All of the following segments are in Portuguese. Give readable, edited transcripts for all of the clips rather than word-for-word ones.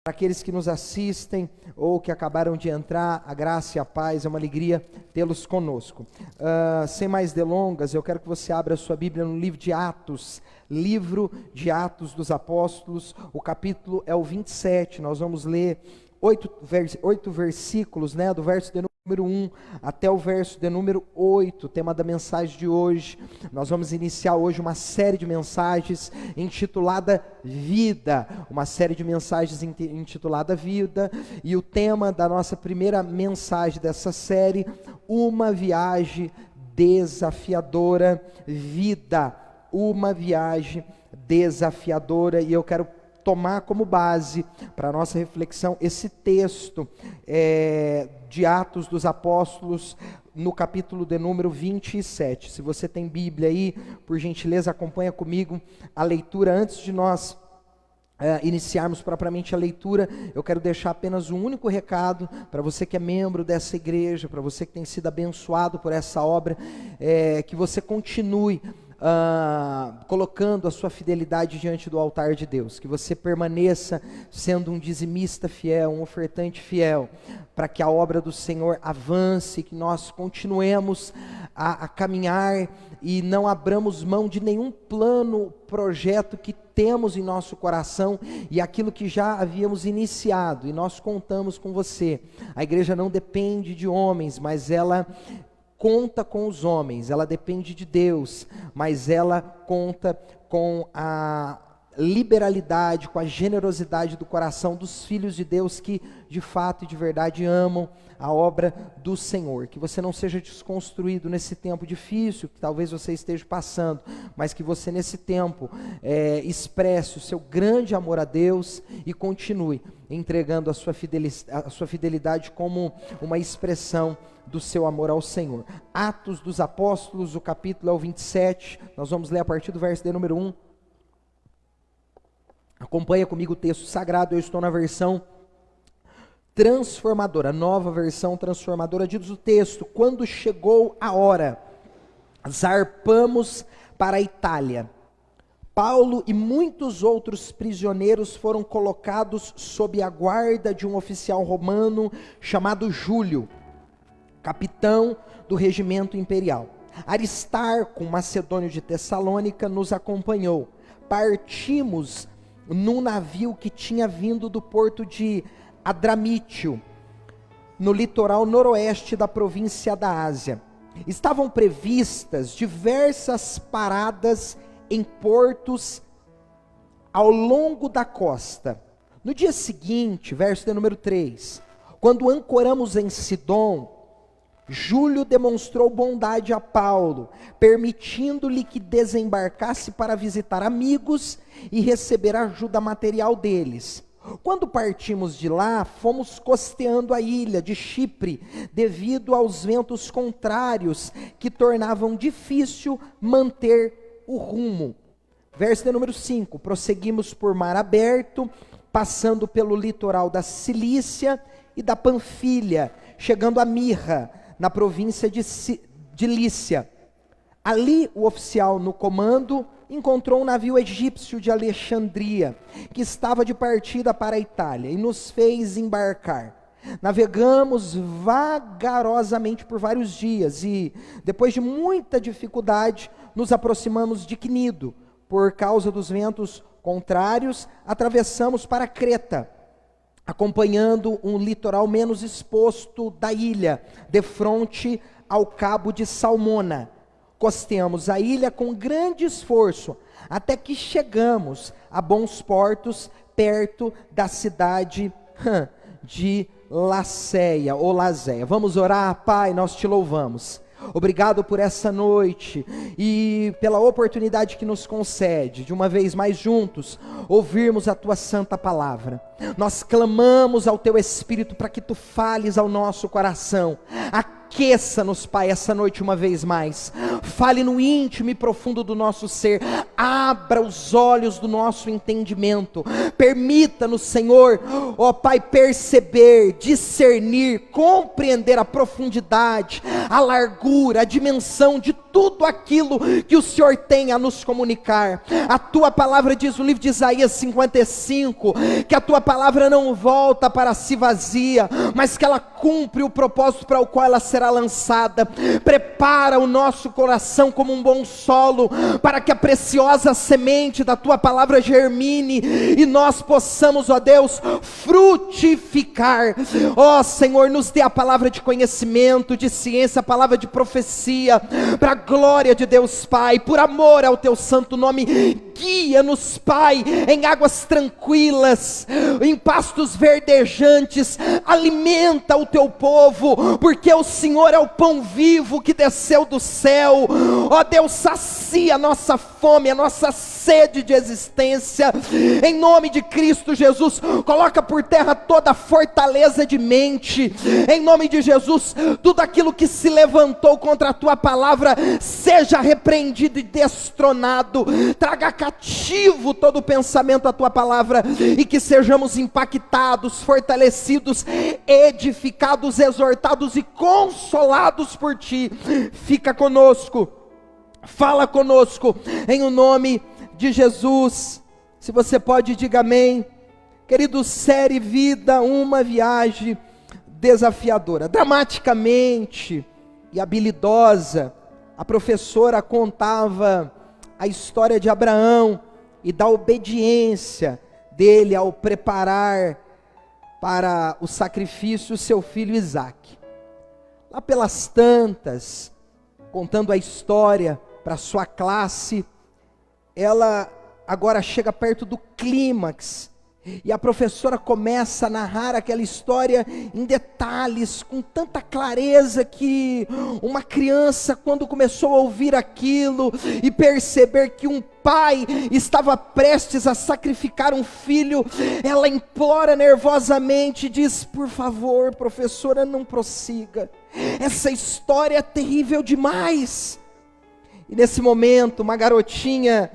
Para aqueles que nos assistem ou que acabaram de entrar, a graça e a paz, é uma alegria tê-los conosco. Sem mais delongas, eu quero que você abra a sua Bíblia no livro de Atos dos Apóstolos. O capítulo é o 27, nós vamos ler 8 versículos, do verso de número 1 até o verso de número 8, tema da mensagem de hoje. Nós vamos iniciar hoje uma série de mensagens intitulada Vida, e o tema da nossa primeira mensagem dessa série, uma viagem desafiadora, vida, uma viagem desafiadora. E eu quero tomar como base para a nossa reflexão esse texto de Atos dos Apóstolos, no capítulo de número 27. Se você tem Bíblia aí, por gentileza, acompanha comigo a leitura. Antes de nós iniciarmos propriamente a leitura, eu quero deixar apenas um único recado para você que é membro dessa igreja, para você que tem sido abençoado por essa obra, que você continue colocando a sua fidelidade diante do altar de Deus, que você permaneça sendo um dizimista fiel, um ofertante fiel, para que a obra do Senhor avance, que nós continuemos a caminhar e não abramos mão de nenhum plano, projeto que temos em nosso coração e aquilo que já havíamos iniciado, e nós contamos com você. A igreja não depende de homens, mas ela conta com os homens, ela depende de Deus, mas ela conta com a liberalidade, com a generosidade do coração dos filhos de Deus que de fato e de verdade amam a obra do Senhor. Que você não seja desconstruído nesse tempo difícil que talvez você esteja passando, mas que você nesse tempo expresse o seu grande amor a Deus e continue entregando a sua fidelidade como uma expressão do seu amor ao Senhor. Atos dos Apóstolos, o capítulo é o 27, nós vamos ler a partir do verso de número 1. Acompanha comigo o texto sagrado, eu estou na versão transformadora, nova versão transformadora. Diz o texto: quando chegou a hora, zarpamos para a Itália. Paulo e muitos outros prisioneiros foram colocados sob a guarda de um oficial romano chamado Júlio, capitão do regimento imperial. Aristarco, macedônio de Tessalônica, nos acompanhou. Partimos num navio que tinha vindo do porto de Adramítio, no litoral noroeste da província da Ásia. Estavam previstas diversas paradas em portos ao longo da costa. No dia seguinte, verso de número 3, quando ancoramos em Sidom, Júlio demonstrou bondade a Paulo, permitindo-lhe que desembarcasse para visitar amigos e receber ajuda material deles. Quando partimos de lá, fomos costeando a ilha de Chipre, devido aos ventos contrários que tornavam difícil manter o rumo. Verso de número 5, prosseguimos por mar aberto, passando pelo litoral da Cilícia e da Panfilha, chegando a Mirra, na província de Lícia. Ali o oficial no comando encontrou um navio egípcio de Alexandria, que estava de partida para a Itália, e nos fez embarcar. Navegamos vagarosamente por vários dias, e depois de muita dificuldade, nos aproximamos de Cnido. Por causa dos ventos contrários, atravessamos para Creta, acompanhando um litoral menos exposto da ilha, de frente ao cabo de Salmona. Costeamos a ilha com grande esforço, até que chegamos a bons portos, perto da cidade de Laceia, ou Lazéia. Vamos orar. Pai, nós te louvamos. Obrigado por essa noite e pela oportunidade que nos concede, de uma vez mais juntos, ouvirmos a tua santa palavra. Nós clamamos ao teu Espírito para que tu fales ao nosso coração. Aqueça-nos, Pai, essa noite uma vez mais. Fale no íntimo e profundo do nosso ser. Abra os olhos do nosso entendimento. Permita-nos, Senhor, ó Pai, perceber, discernir, compreender a profundidade, a largura, a dimensão de tudo aquilo que o Senhor tem a nos comunicar. A tua palavra diz no livro de Isaías 55, que a tua palavra não volta para si vazia, mas que ela cumpre o propósito para o qual ela será lançada. Prepara o nosso coração como um bom solo, para que a preciosa semente da tua palavra germine, e nós possamos, ó Deus, frutificar. Ó Senhor, nos dê a palavra de conhecimento, de ciência, a palavra de profecia, para a glória de Deus Pai, por amor ao teu santo nome. Guia-nos, Pai, em águas tranquilas, em pastos verdejantes. Alimenta o teu povo, porque o Senhor é o pão vivo que desceu do céu. Ó Deus, sacia a nossa fome, a nossa sede de existência, em nome de Cristo Jesus. Coloca por terra toda a fortaleza de mente, em nome de Jesus. Tudo aquilo que se levantou contra a tua palavra, seja repreendido e destronado. Traga cativo todo pensamento à tua palavra, e que sejamos impactados, fortalecidos, edificados, exortados e consolados por ti. Fica conosco, fala conosco, em o nome de Jesus. Se você pode, diga amém. Querido, série Vida, uma viagem desafiadora. Dramaticamente e habilidosa, a professora contava a história de Abraão e da obediência dele ao preparar para o sacrifício o seu filho Isaque. Lá pelas tantas, contando a história para sua classe, ela agora chega perto do clímax, e a professora começa a narrar aquela história em detalhes, com tanta clareza, que uma criança, quando começou a ouvir aquilo e perceber que um pai estava prestes a sacrificar um filho, ela implora nervosamente, diz: por favor, professora, não prossiga, essa história é terrível demais. E nesse momento, uma garotinha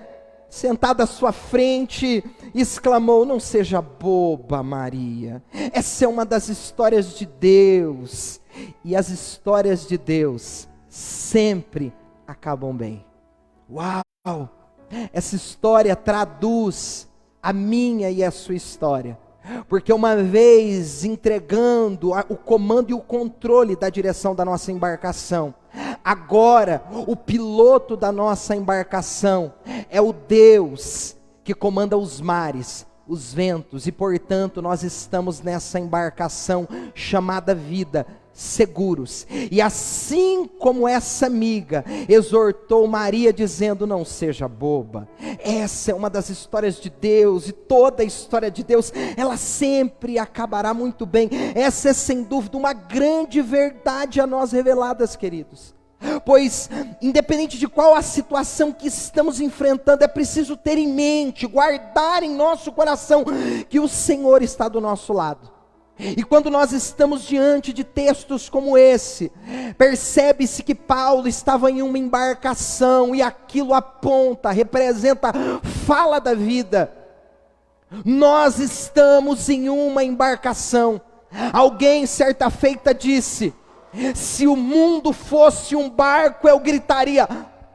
sentada à sua frente exclamou: não seja boba, Maria, essa é uma das histórias de Deus, e as histórias de Deus sempre acabam bem. Uau! Essa história traduz a minha e a sua história, porque uma vez entregando o comando e o controle da direção da nossa embarcação, agora o piloto da nossa embarcação é o Deus que comanda os mares, os ventos, e portanto nós estamos nessa embarcação chamada vida, seguros. E assim como essa amiga exortou Maria dizendo: não seja boba, essa é uma das histórias de Deus, e toda a história de Deus, ela sempre acabará muito bem. Essa é sem dúvida uma grande verdade a nós reveladas, queridos. Pois, independente de qual a situação que estamos enfrentando, é preciso ter em mente, guardar em nosso coração, que o Senhor está do nosso lado. E quando nós estamos diante de textos como esse, percebe-se que Paulo estava em uma embarcação, e aquilo aponta, representa, fala da vida. Nós estamos em uma embarcação. Alguém certa feita disse: se o mundo fosse um barco, eu gritaria: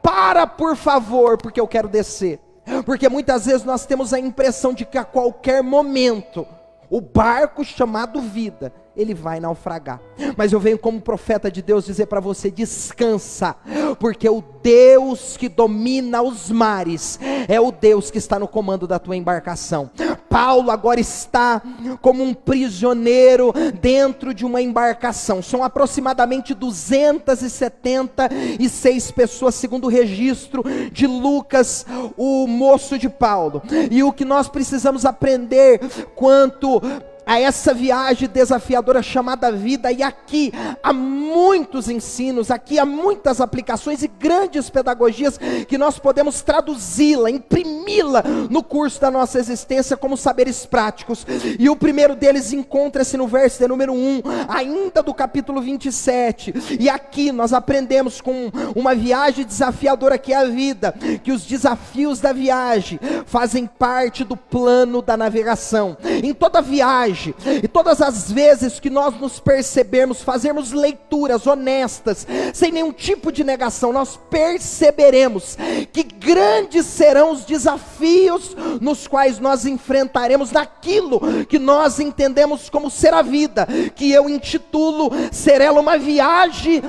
para, por favor, porque eu quero descer. Porque muitas vezes nós temos a impressão de que a qualquer momento o barco chamado vida, ele vai naufragar. Mas eu venho como profeta de Deus dizer para você: descansa, porque o Deus que domina os mares é o Deus que está no comando da tua embarcação. Paulo agora está como um prisioneiro dentro de uma embarcação. São aproximadamente 276 pessoas, segundo o registro de Lucas, o moço de Paulo. E o que nós precisamos aprender quanto a essa viagem desafiadora chamada vida, e aqui há muitos ensinos, aqui há muitas aplicações e grandes pedagogias que nós podemos traduzi-la, imprimi-la no curso da nossa existência como saberes práticos. E o primeiro deles encontra-se no verso de número 1, ainda do capítulo 27, e aqui nós aprendemos com uma viagem desafiadora que é a vida, que os desafios da viagem fazem parte do plano da navegação. Em toda viagem age. E todas as vezes que nós nos percebermos, fazermos leituras honestas, sem nenhum tipo de negação, nós perceberemos que grandes serão os desafios nos quais nós enfrentaremos naquilo que nós entendemos como ser a vida, que eu intitulo ser ela uma viagem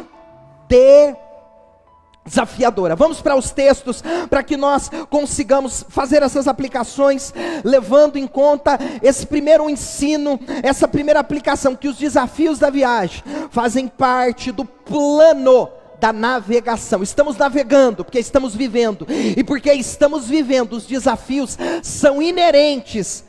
desafiadora. Vamos para os textos, para que nós consigamos fazer essas aplicações, levando em conta esse primeiro ensino, essa primeira aplicação, que os desafios da viagem fazem parte do plano da navegação. Estamos navegando porque estamos vivendo, e porque estamos vivendo, os desafios são inerentes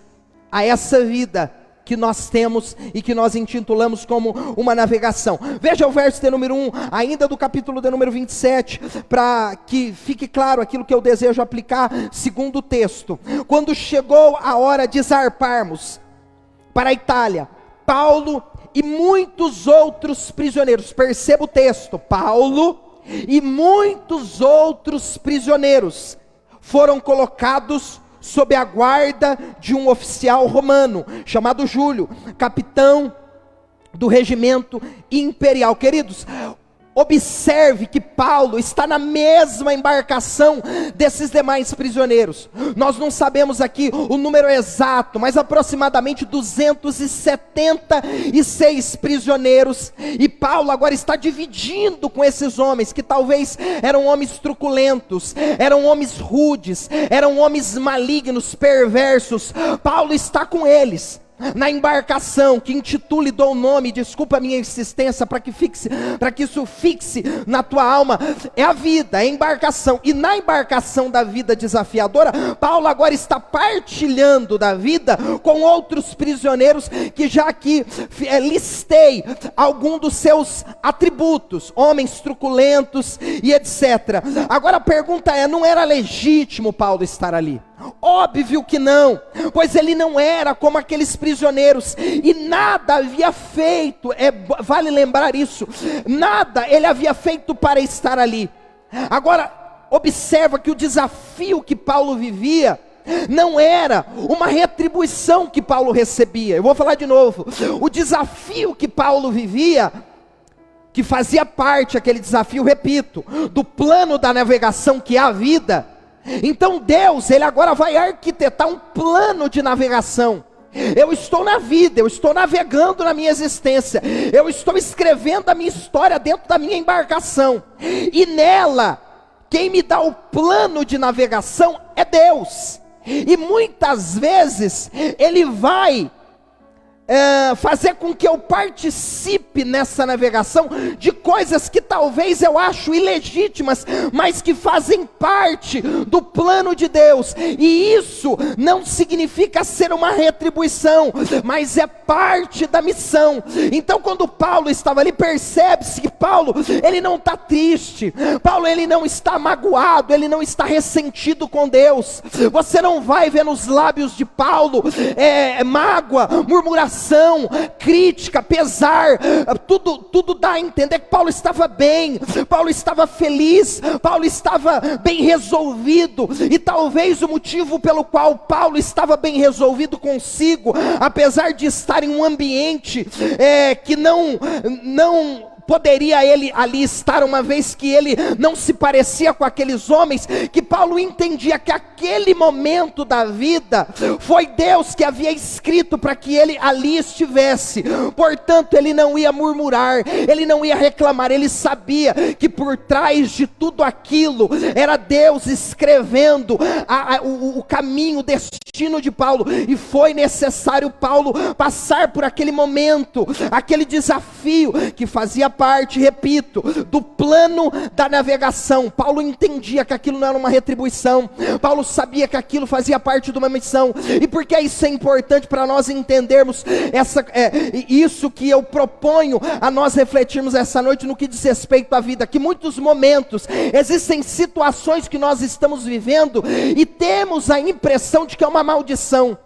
a essa vida que nós temos e que nós intitulamos como uma navegação. Veja o verso de número 1, ainda do capítulo de número 27, para que fique claro aquilo que eu desejo aplicar, segundo o texto. Quando chegou a hora de zarparmos para a Itália, Paulo e muitos outros prisioneiros, perceba o texto, Paulo e muitos outros prisioneiros foram colocados sob a guarda de um oficial romano, chamado Júlio, capitão do regimento imperial. Queridos, observe que Paulo está na mesma embarcação desses demais prisioneiros. Nós não sabemos aqui o número exato, mas aproximadamente 276 prisioneiros, e Paulo agora está dividindo com esses homens, que talvez eram homens truculentos, eram homens rudes, eram homens malignos, perversos. Paulo está com eles na embarcação, que intitule, dou o nome, desculpa a minha insistência, para que isso fixe na tua alma, é a vida, é a embarcação. E na embarcação da vida desafiadora, Paulo agora está partilhando da vida com outros prisioneiros, que já aqui listei algum dos seus atributos, homens truculentos e etc. Agora a pergunta é, não era legítimo Paulo estar ali? Óbvio que não, pois ele não era como aqueles prisioneiros, e nada havia feito, vale lembrar isso, nada ele havia feito para estar ali. Agora, observa que o desafio que Paulo vivia não era uma retribuição que Paulo recebia. Eu vou falar de novo, o desafio que Paulo vivia, que fazia parte, aquele desafio, repito, do plano da navegação que é a vida. Então Deus, Ele agora vai arquitetar um plano de navegação. Eu estou na vida, eu estou navegando na minha existência, eu estou escrevendo a minha história dentro da minha embarcação, e nela, quem me dá o plano de navegação é Deus. E muitas vezes Ele vai fazer com que eu participe nessa navegação de coisas que talvez eu acho ilegítimas, mas que fazem parte do plano de Deus, e isso não significa ser uma retribuição, mas é parte da missão. Então quando Paulo estava ali, percebe-se que Paulo, ele não está triste, Paulo ele não está magoado, ele não está ressentido com Deus. Você não vai ver nos lábios de Paulo mágoa, murmuração, crítica, pesar, tudo dá a entender que Paulo estava bem, Paulo estava feliz, Paulo estava bem resolvido. E talvez o motivo pelo qual Paulo estava bem resolvido consigo, apesar de estar em um ambiente que não poderia ele ali estar, uma vez que ele não se parecia com aqueles homens, que Paulo entendia que aquele momento da vida foi Deus que havia escrito para que ele ali estivesse. Portanto ele não ia murmurar, ele não ia reclamar, ele sabia que por trás de tudo aquilo era Deus escrevendo o caminho, o destino de Paulo, e foi necessário Paulo passar por aquele momento, aquele desafio que fazia parte, repito, do plano da navegação. Paulo entendia que aquilo não era uma retribuição, Paulo sabia que aquilo fazia parte de uma missão. E por que isso é importante para nós entendermos isso que eu proponho a nós refletirmos essa noite no que diz respeito à vida? Que muitos momentos existem situações que nós estamos vivendo e temos a impressão de que é uma maldição.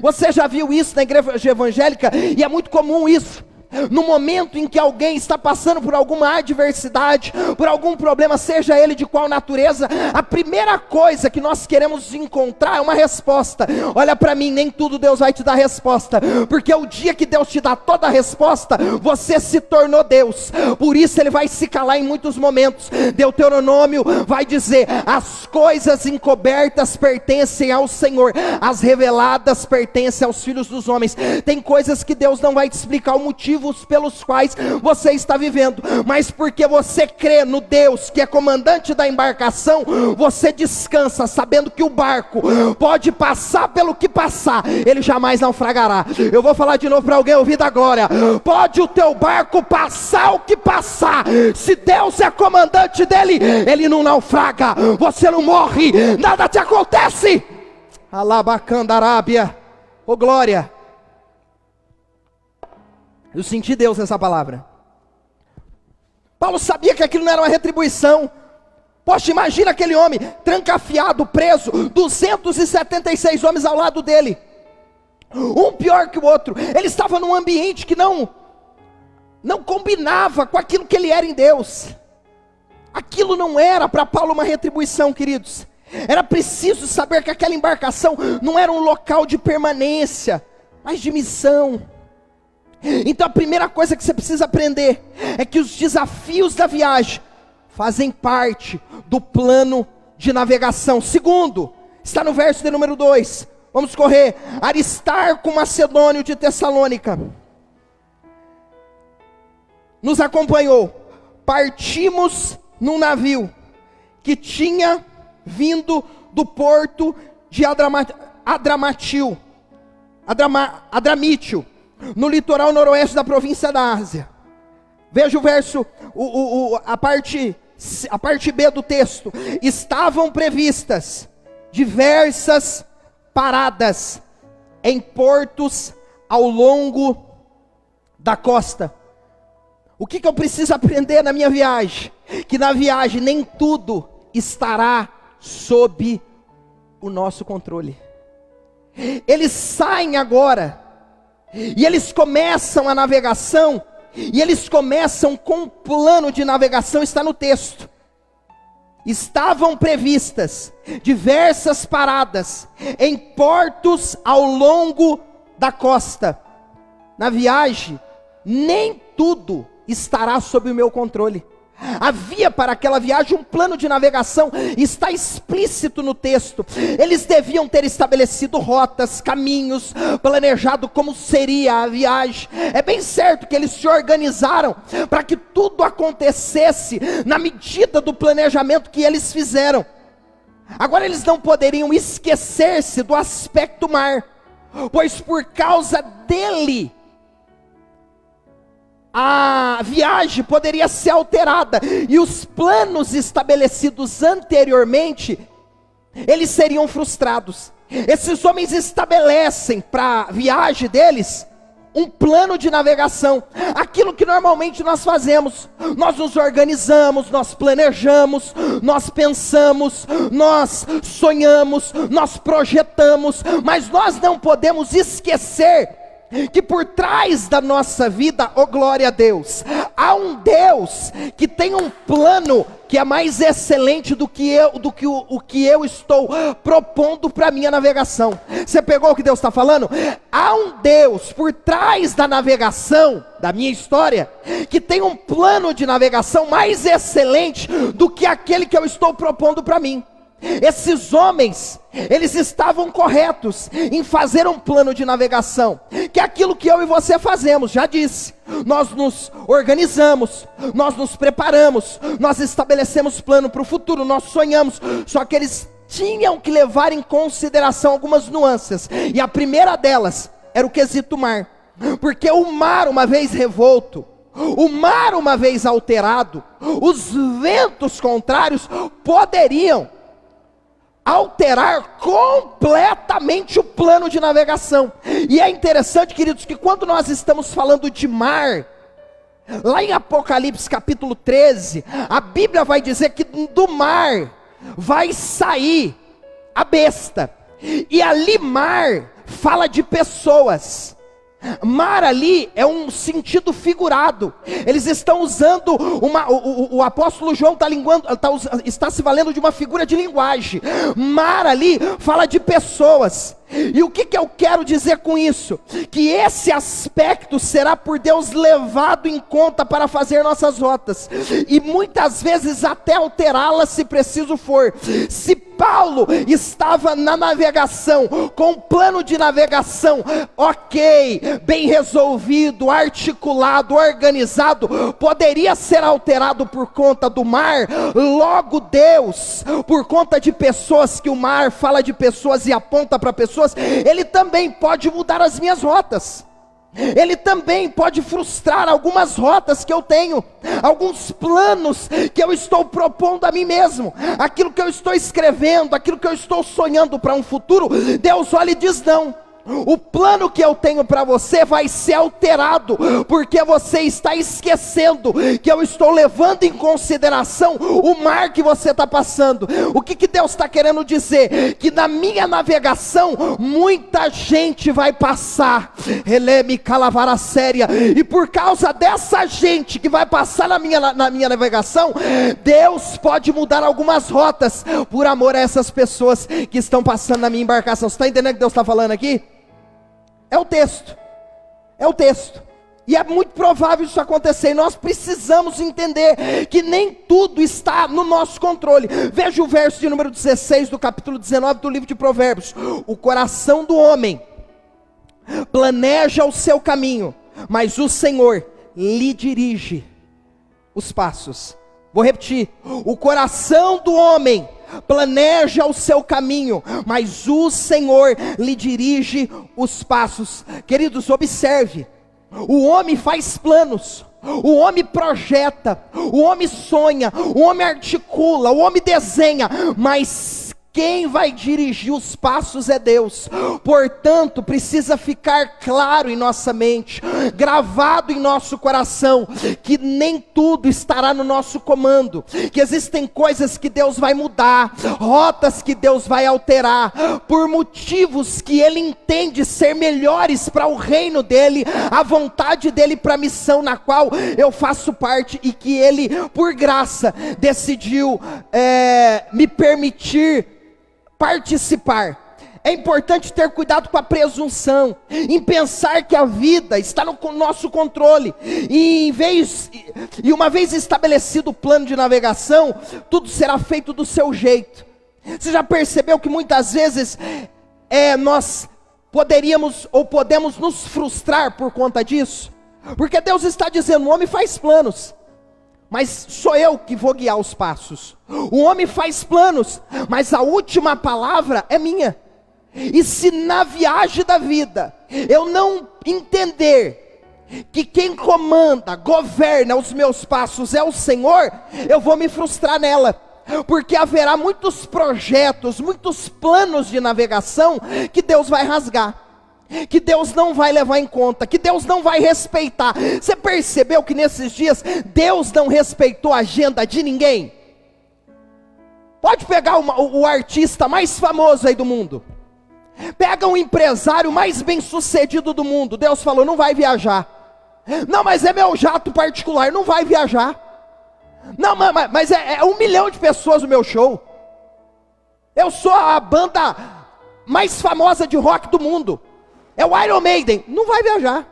Você já viu isso na igreja evangélica? E é muito comum isso. No momento em que alguém está passando por alguma adversidade, por algum problema, seja ele de qual natureza, a primeira coisa que nós queremos encontrar é uma resposta. Olha para mim, nem tudo Deus vai te dar resposta, porque o dia que Deus te dá toda a resposta, você se tornou Deus. Por isso Ele vai se calar em muitos momentos. Deuteronômio vai dizer: as coisas encobertas pertencem ao Senhor, as reveladas pertencem aos filhos dos homens. Tem coisas que Deus não vai te explicar o motivo pelos quais você está vivendo, mas porque você crê no Deus que é comandante da embarcação, você descansa sabendo que o barco pode passar pelo que passar, ele jamais naufragará. Eu vou falar de novo para alguém ouvir da glória: pode o teu barco passar o que passar, se Deus é comandante dele, ele não naufraga, você não morre, nada te acontece. Alabacandarábia, ô glória. Eu senti Deus nessa palavra. Paulo sabia que aquilo não era uma retribuição. Poxa, imagina aquele homem trancafiado, preso, 276 homens ao lado dele, um pior que o outro. Ele estava num ambiente que não combinava com aquilo que ele era em Deus. Aquilo não era para Paulo uma retribuição, queridos. Era preciso saber que aquela embarcação não era um local de permanência, mas de missão. Então a primeira coisa que você precisa aprender é que os desafios da viagem fazem parte do plano de navegação. Segundo, está no verso de número 2, vamos correr. Aristarco, macedônio de Tessalônica, nos acompanhou. Partimos num navio que tinha vindo do porto de Adramítio, no litoral noroeste da província da Ásia. Veja o verso, a parte B do texto. Estavam previstas diversas paradas em portos ao longo da costa. O que eu preciso aprender na minha viagem? Que na viagem nem tudo estará sob o nosso controle. Eles saem agora e eles começam a navegação, e eles começam com um plano de navegação. Está no texto. Estavam previstas diversas paradas em portos ao longo da costa. Na viagem, nem tudo estará sob o meu controle. Havia para aquela viagem um plano de navegação, está explícito no texto. Eles deviam ter estabelecido rotas, caminhos, planejado como seria a viagem. É bem certo que eles se organizaram para que tudo acontecesse na medida do planejamento que eles fizeram. Agora eles não poderiam esquecer-se do aspecto mar, pois por causa dele a viagem poderia ser alterada, e os planos estabelecidos anteriormente, eles seriam frustrados. Esses homens estabelecem para a viagem deles um plano de navegação, aquilo que normalmente nós fazemos. Nós nos organizamos, nós planejamos, nós pensamos, nós sonhamos, nós projetamos, mas nós não podemos esquecer que por trás da nossa vida, oh glória a Deus, há um Deus que tem um plano que é mais excelente do que o que eu estou propondo para a minha navegação. Você pegou o que Deus está falando? Há um Deus por trás da navegação, da minha história, que tem um plano de navegação mais excelente do que aquele que eu estou propondo para mim. Esses homens, eles estavam corretos em fazer um plano de navegação, que é aquilo que eu e você fazemos. Já disse, nós nos organizamos, nós nos preparamos, nós estabelecemos plano para o futuro, nós sonhamos. Só que eles tinham que levar em consideração algumas nuances, e a primeira delas era o quesito mar, porque o mar uma vez revolto, o mar uma vez alterado, os ventos contrários poderiam alterar completamente o plano de navegação. E é interessante, queridos, que quando nós estamos falando de mar, lá em Apocalipse capítulo 13, a Bíblia vai dizer que do mar vai sair a besta, e ali mar fala de pessoas. Mar ali é um sentido figurado. Eles estão usando o apóstolo João está se valendo de uma figura de linguagem. Mar ali fala de pessoas. E o que eu quero dizer com isso? Que esse aspecto será por Deus levado em conta para fazer nossas rotas, e muitas vezes até alterá-las se preciso for. Se Paulo estava na navegação, com um plano de navegação ok, bem resolvido, articulado, organizado, poderia ser alterado por conta do mar. Logo Deus, por conta de pessoas, que o mar fala de pessoas e aponta para pessoas, Ele também pode mudar as minhas rotas. Ele também pode frustrar algumas rotas que eu tenho, alguns planos que eu estou propondo a mim mesmo, aquilo que eu estou escrevendo, aquilo que eu estou sonhando para um futuro. Deus olha e diz: não, o plano que eu tenho para você vai ser alterado, porque você está esquecendo que eu estou levando em consideração o mar que você está passando. O que Deus está querendo dizer? Que na minha navegação, muita gente vai passar, Eleme calavara séria, e por causa dessa gente que vai passar na minha navegação, Deus pode mudar algumas rotas, por amor a essas pessoas que estão passando na minha embarcação. Você está entendendo o que Deus está falando aqui? É o texto, e é muito provável isso acontecer, e nós precisamos entender que nem tudo está no nosso controle. Veja o verso de número 16 do capítulo 19 do livro de Provérbios: o coração do homem planeja o seu caminho, mas o Senhor lhe dirige os passos. Vou repetir: o coração do homem planeja o seu caminho, mas o Senhor lhe dirige os passos. Queridos, observe: o homem faz planos, o homem projeta, o homem sonha, o homem articula, o homem desenha, mas quem vai dirigir os passos é Deus. Portanto, precisa ficar claro em nossa mente, gravado em nosso coração, que nem tudo estará no nosso comando, que existem coisas que Deus vai mudar, rotas que Deus vai alterar, por motivos que Ele entende ser melhores para o reino dEle, a vontade dEle para a missão na qual eu faço parte, e que Ele, por graça, decidiu me permitir participar. É importante ter cuidado com a presunção, em pensar que a vida está no nosso controle, e uma vez estabelecido o plano de navegação, tudo será feito do seu jeito. Você já percebeu que muitas vezes nós podemos nos frustrar por conta disso? Porque Deus está dizendo: o homem faz planos, mas sou eu que vou guiar os passos. O homem faz planos, mas a última palavra é minha. E se na viagem da vida eu não entender que quem comanda, governa os meus passos é o Senhor, eu vou me frustrar nela, porque haverá muitos projetos, muitos planos de navegação que Deus vai rasgar, que Deus não vai levar em conta, que Deus não vai respeitar. Você percebeu que nesses dias Deus não respeitou a agenda de ninguém? Pode pegar o artista mais famoso aí do mundo, pega um empresário mais bem sucedido do mundo. Deus falou: não vai viajar. Não, mas é meu jato particular, não vai viajar. Não, mas é 1 milhão de pessoas no meu show. Eu sou a banda mais famosa de rock do mundo, é o Iron Maiden. Não vai viajar,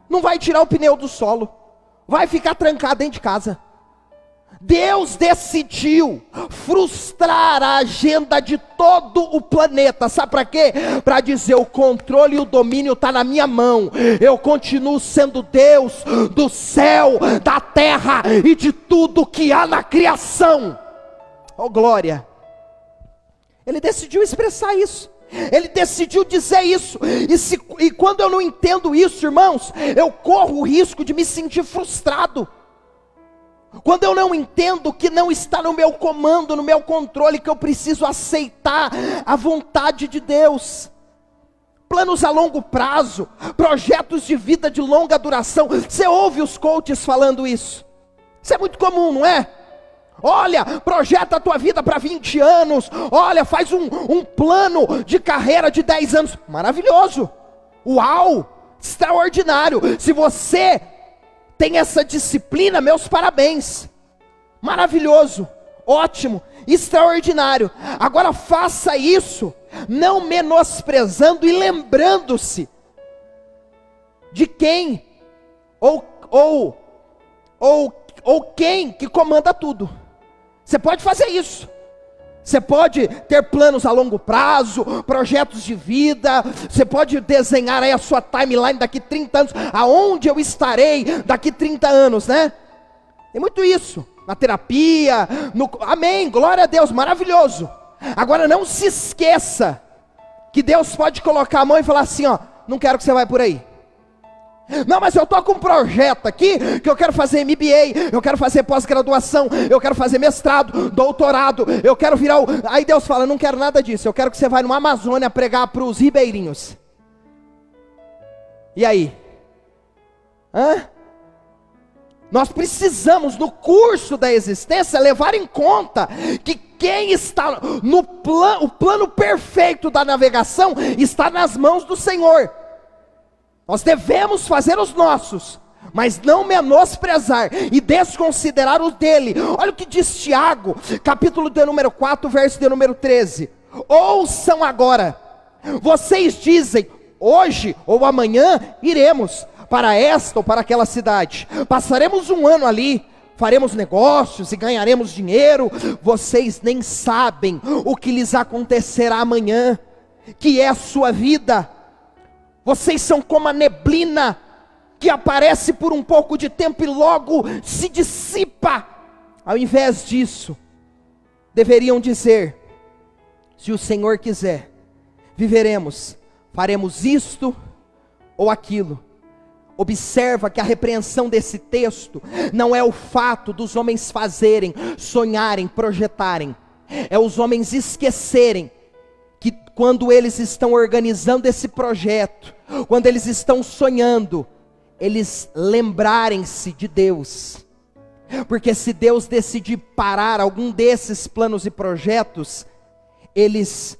não vai tirar o pneu do solo, vai ficar trancado dentro de casa. Deus decidiu frustrar a agenda de todo o planeta. Sabe para quê? Para dizer: o controle e o domínio está na minha mão. Eu continuo sendo Deus do céu, da terra e de tudo que há na criação. Oh glória! Ele decidiu expressar isso. Ele decidiu dizer isso. E quando eu não entendo isso, irmãos, eu corro o risco de me sentir frustrado. Quando eu não entendo que não está no meu comando, no meu controle, que eu preciso aceitar a vontade de Deus. Planos a longo prazo, projetos de vida de longa duração. Você ouve os coaches falando isso? Isso é muito comum, não é? Olha, projeta a tua vida para 20 anos. Olha, faz um plano de carreira de 10 anos. Maravilhoso. Uau! extraordinário. Se você tem essa disciplina, meus parabéns, maravilhoso, ótimo, extraordinário. Agora faça isso, não menosprezando e lembrando-se de quem, ou quem que comanda tudo. Você pode fazer isso. Você pode ter planos a longo prazo, projetos de vida, você pode desenhar aí a sua timeline daqui 30 anos, aonde eu estarei daqui 30 anos, né? Tem muito isso, na terapia, amém, glória a Deus, maravilhoso. Agora não se esqueça, que Deus pode colocar a mão e falar assim, ó, não quero que você vá por aí. Não, mas eu estou com um projeto aqui, que eu quero fazer MBA, eu quero fazer pós-graduação, eu quero fazer mestrado, doutorado, eu quero virar Aí Deus fala, não quero nada disso, eu quero que você vá numa Amazônia pregar para os ribeirinhos. E aí? Nós precisamos, no curso da existência, levar em conta que quem está no plano, o plano perfeito da navegação, está nas mãos do Senhor. Nós devemos fazer os nossos, mas não menosprezar e desconsiderar os dele. Olha o que diz Tiago, capítulo de número 4, verso de número 13. Ouçam agora, vocês dizem, hoje ou amanhã iremos para esta ou para aquela cidade, passaremos um ano ali, faremos negócios e ganharemos dinheiro. Vocês nem sabem o que lhes acontecerá amanhã, que é a sua vida. Vocês são como a neblina, que aparece por um pouco de tempo e logo se dissipa. Ao invés disso, deveriam dizer, se o Senhor quiser, viveremos, faremos isto ou aquilo. Observa que a repreensão desse texto não é o fato dos homens fazerem, sonharem, projetarem. É os homens esquecerem que quando eles estão organizando esse projeto, quando eles estão sonhando, eles lembrarem-se de Deus. Porque se Deus decidir parar algum desses planos e projetos, eles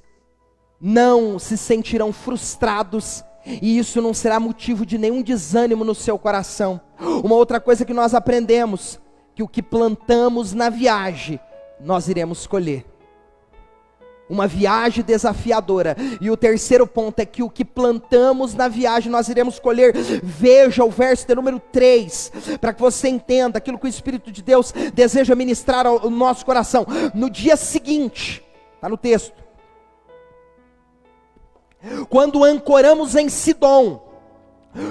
não se sentirão frustrados, e isso não será motivo de nenhum desânimo no seu coração. Uma outra coisa que nós aprendemos, que o que plantamos na viagem, nós iremos colher. Uma viagem desafiadora. E o terceiro ponto é que o que plantamos na viagem nós iremos colher. Veja o verso de número 3, para que você entenda aquilo que o Espírito de Deus deseja ministrar ao nosso coração. No dia seguinte, está no texto, quando ancoramos em Sidom,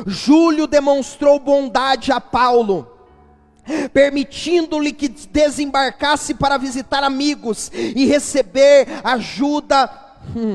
Júlio demonstrou bondade a Paulo, permitindo-lhe que desembarcasse para visitar amigos e receber ajuda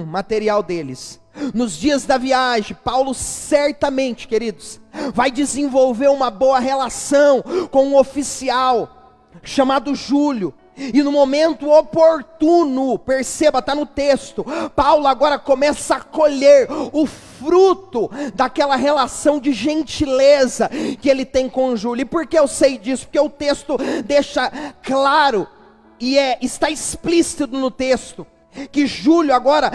material deles. Nos dias da viagem, Paulo certamente, queridos, vai desenvolver uma boa relação com um oficial chamado Júlio. E no momento oportuno, perceba, está no texto, Paulo agora começa a colher o fruto daquela relação de gentileza que ele tem com Júlio. E por que eu sei disso? Porque o texto deixa claro, e está explícito no texto, que Júlio agora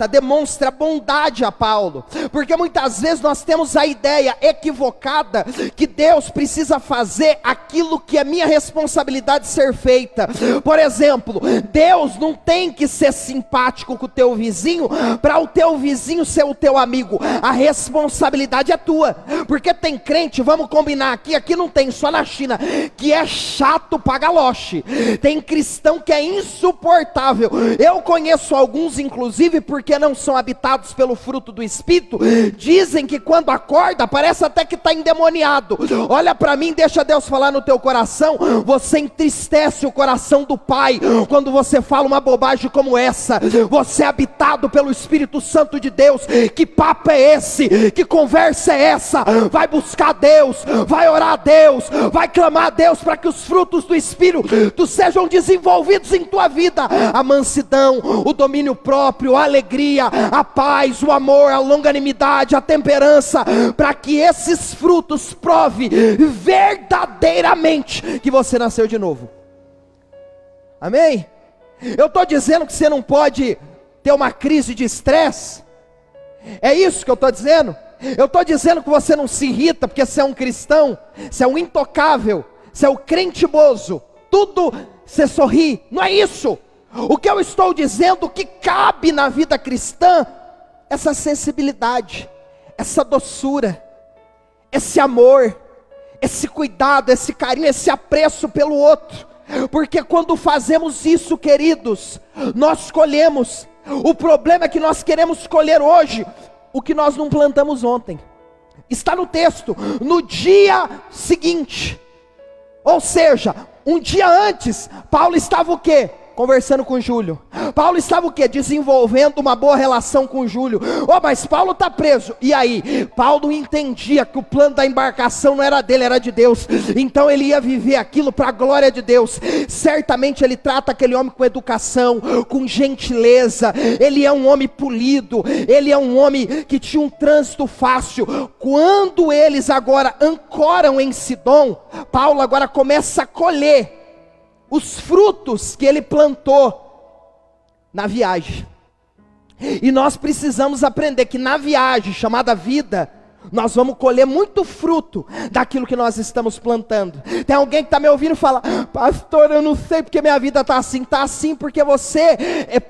demonstra bondade a Paulo, porque muitas vezes nós temos a ideia equivocada, que Deus precisa fazer aquilo que é minha responsabilidade ser feita. Por exemplo, Deus não tem que ser simpático com o teu vizinho, para o teu vizinho ser o teu amigo. A responsabilidade é tua, porque tem crente, vamos combinar aqui não tem, só na China, que é chato pra galoche. Tem cristão que é insuportável. Eu conheço alguns, inclusive, porque não são habitados pelo fruto do Espírito, dizem que quando acorda, parece até que está endemoniado. Olha para mim, deixa Deus falar no teu coração. Você entristece o coração do Pai, quando você fala uma bobagem como essa. Você é habitado pelo Espírito Santo de Deus. Que papo é esse? Que conversa é essa? Vai buscar Deus, vai orar a Deus, vai clamar a Deus, para que os frutos do Espírito sejam desenvolvidos em tua vida. A mansidão, o domínio próprio, a alegria, a paz, o amor, a longanimidade, a temperança, para que esses frutos prove verdadeiramente que você nasceu de novo. Amém? Eu estou dizendo que você não pode ter uma crise de estresse? É isso que eu estou dizendo? Eu estou dizendo que você não se irrita porque você é um cristão, você é um intocável, você é o crente bozo, tudo você sorri, não é isso. O que eu estou dizendo que cabe na vida cristã, essa sensibilidade, essa doçura, esse amor, esse cuidado, esse carinho, esse apreço pelo outro, porque quando fazemos isso, queridos, nós colhemos. O problema é que nós queremos colher hoje o que nós não plantamos ontem. Está no texto, no dia seguinte, ou seja, um dia antes, Paulo estava o quê? Conversando com Júlio. Paulo estava o quê? Desenvolvendo uma boa relação com Júlio. Mas Paulo está preso. E aí? Paulo entendia que o plano da embarcação não era dele, era de Deus. Então ele ia viver aquilo para a glória de Deus. Certamente ele trata aquele homem com educação, com gentileza. Ele é um homem polido. Ele é um homem que tinha um trânsito fácil. Quando eles agora ancoram em Sidom, Paulo agora começa a colher os frutos que ele plantou na viagem. E nós precisamos aprender que na viagem chamada vida, nós vamos colher muito fruto daquilo que nós estamos plantando. Tem alguém que está me ouvindo e fala: pastor, eu não sei porque minha vida está assim. Está assim porque você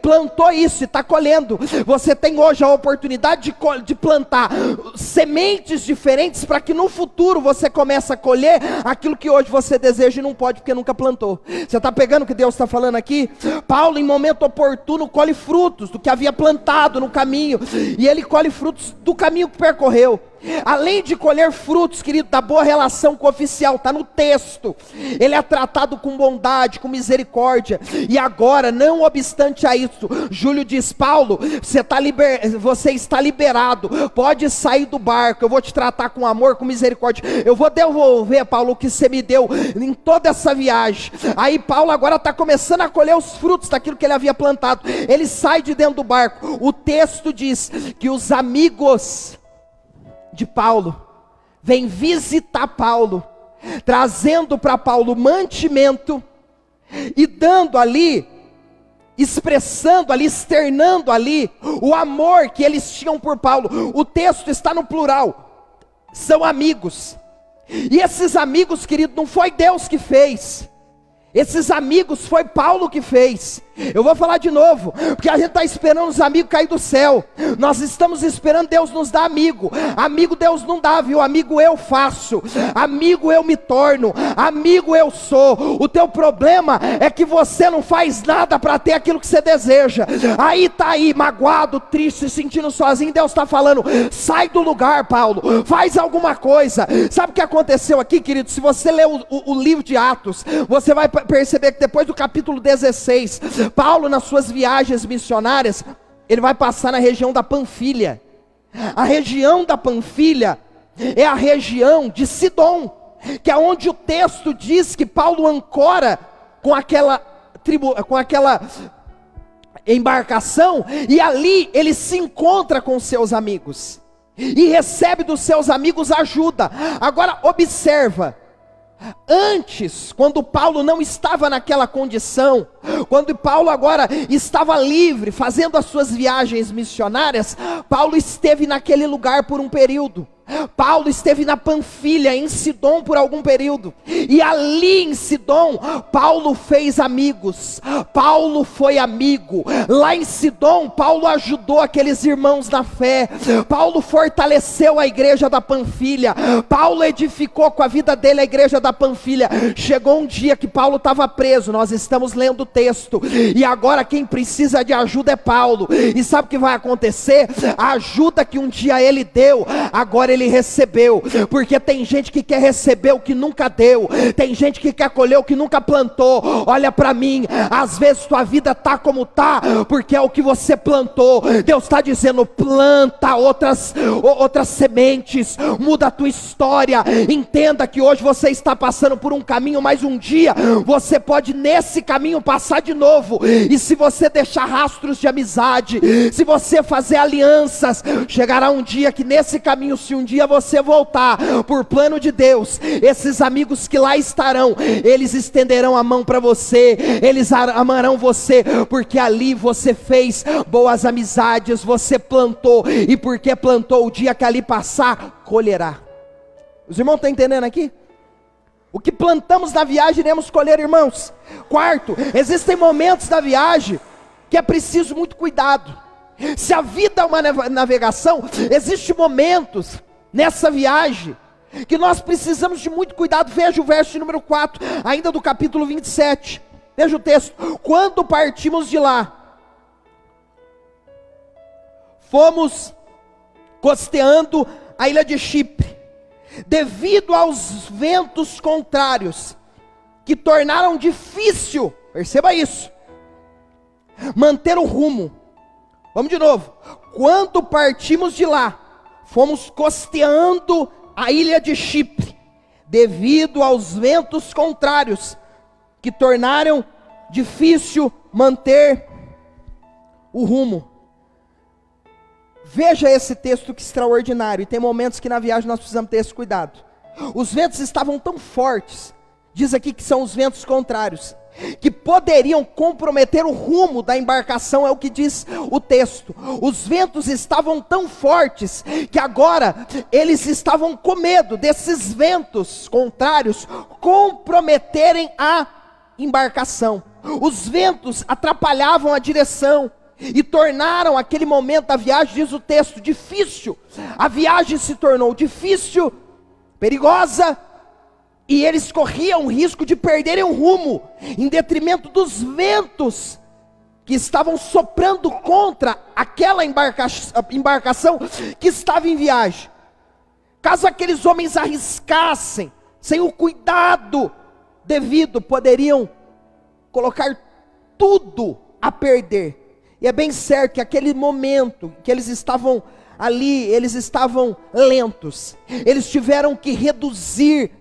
plantou isso e está colhendo. Você tem hoje a oportunidade de plantar sementes diferentes para que no futuro você comece a colher aquilo que hoje você deseja e não pode porque nunca plantou. Você está pegando o que Deus está falando aqui? Paulo, em momento oportuno, colhe frutos do que havia plantado no caminho. E ele colhe frutos do caminho que percorreu. Além de colher frutos, querido, da boa relação com o oficial, está no texto, ele é tratado com bondade, com misericórdia. E agora, não obstante a isso, Júlio diz: Paulo, você está liberado, pode sair do barco, eu vou te tratar com amor, com misericórdia, eu vou devolver, Paulo, o que você me deu em toda essa viagem. Aí Paulo agora está começando a colher os frutos daquilo que ele havia plantado. Ele sai de dentro do barco. O texto diz que os amigos de Paulo vem visitar Paulo, trazendo para Paulo mantimento e dando ali, expressando ali, externando ali o amor que eles tinham por Paulo. O texto está no plural, são amigos. E esses amigos, querido, não foi Deus que fez. Esses amigos foi Paulo que fez. Eu vou falar de novo, porque a gente está esperando os amigos cair do céu. Nós estamos esperando Deus nos dar amigo. Amigo Deus não dá, viu? Amigo eu faço, amigo eu me torno, amigo eu sou. O teu problema é que você não faz nada para ter aquilo que você deseja. Aí está aí, magoado, triste, se sentindo sozinho. Deus está falando: sai do lugar, Paulo, faz alguma coisa. Sabe o que aconteceu aqui, querido? Se você ler o livro de Atos, você vai perceber que depois do capítulo 16, Paulo, nas suas viagens missionárias, ele vai passar na região da Panfilha. A região da Panfilha é a região de Sidom, que é onde o texto diz que Paulo ancora com aquela embarcação, e ali ele se encontra com seus amigos e recebe dos seus amigos ajuda. Agora observa, antes, quando Paulo não estava naquela condição, quando Paulo agora estava livre, fazendo as suas viagens missionárias, Paulo esteve naquele lugar por um período. Paulo esteve na Panfilha, em Sidom, por algum período, e ali em Sidom, Paulo fez amigos, Paulo foi amigo. Lá em Sidom, Paulo ajudou aqueles irmãos na fé, Paulo fortaleceu a igreja da Panfilha, Paulo edificou com a vida dele a igreja da Panfilha. Chegou um dia que Paulo estava preso, nós estamos lendo o texto, e agora quem precisa de ajuda é Paulo. E sabe o que vai acontecer? A ajuda que um dia ele deu, agora ele recebeu, porque tem gente que quer receber o que nunca deu, tem gente que quer colher o que nunca plantou. Olha para mim, às vezes tua vida tá como tá, porque é o que você plantou. Deus está dizendo: planta outras sementes, muda a tua história. Entenda que hoje você está passando por um caminho, mas um dia você pode nesse caminho passar de novo. E se você deixar rastros de amizade, se você fazer alianças, chegará um dia que nesse caminho, se um dia você voltar, por plano de Deus, esses amigos que lá estarão, eles estenderão a mão para você, eles amarão você, porque ali você fez boas amizades, você plantou, e porque plantou, o dia que ali passar, colherá. Os irmãos estão entendendo aqui? O que plantamos na viagem, iremos colher, irmãos. Quarto, existem momentos da viagem que é preciso muito cuidado. Se a vida é uma navegação, existem momentos nessa viagem que nós precisamos de muito cuidado. Veja o verso número 4, ainda do capítulo 27. Veja o texto. Quando partimos de lá, fomos costeando a ilha de Chipre, devido aos ventos contrários, que tornaram difícil, perceba isso, manter o rumo. Vamos de novo. Quando partimos de lá, fomos costeando a ilha de Chipre, devido aos ventos contrários, que tornaram difícil manter o rumo. Veja esse texto que extraordinário, e tem momentos que na viagem nós precisamos ter esse cuidado. Os ventos estavam tão fortes, diz aqui que são os ventos contrários, que poderiam comprometer o rumo da embarcação, é o que diz o texto. Os ventos estavam tão fortes, que agora eles estavam com medo desses ventos contrários comprometerem a embarcação. Os ventos atrapalhavam a direção, e tornaram aquele momento da viagem, diz o texto, difícil. A viagem se tornou difícil, perigosa, e eles corriam o risco de perderem o rumo, em detrimento dos ventos que estavam soprando contra aquela embarcação que estava em viagem. Caso aqueles homens arriscassem, sem o cuidado devido, poderiam colocar tudo a perder. E é bem certo que aquele momento que eles estavam ali, eles estavam lentos, eles tiveram que reduzir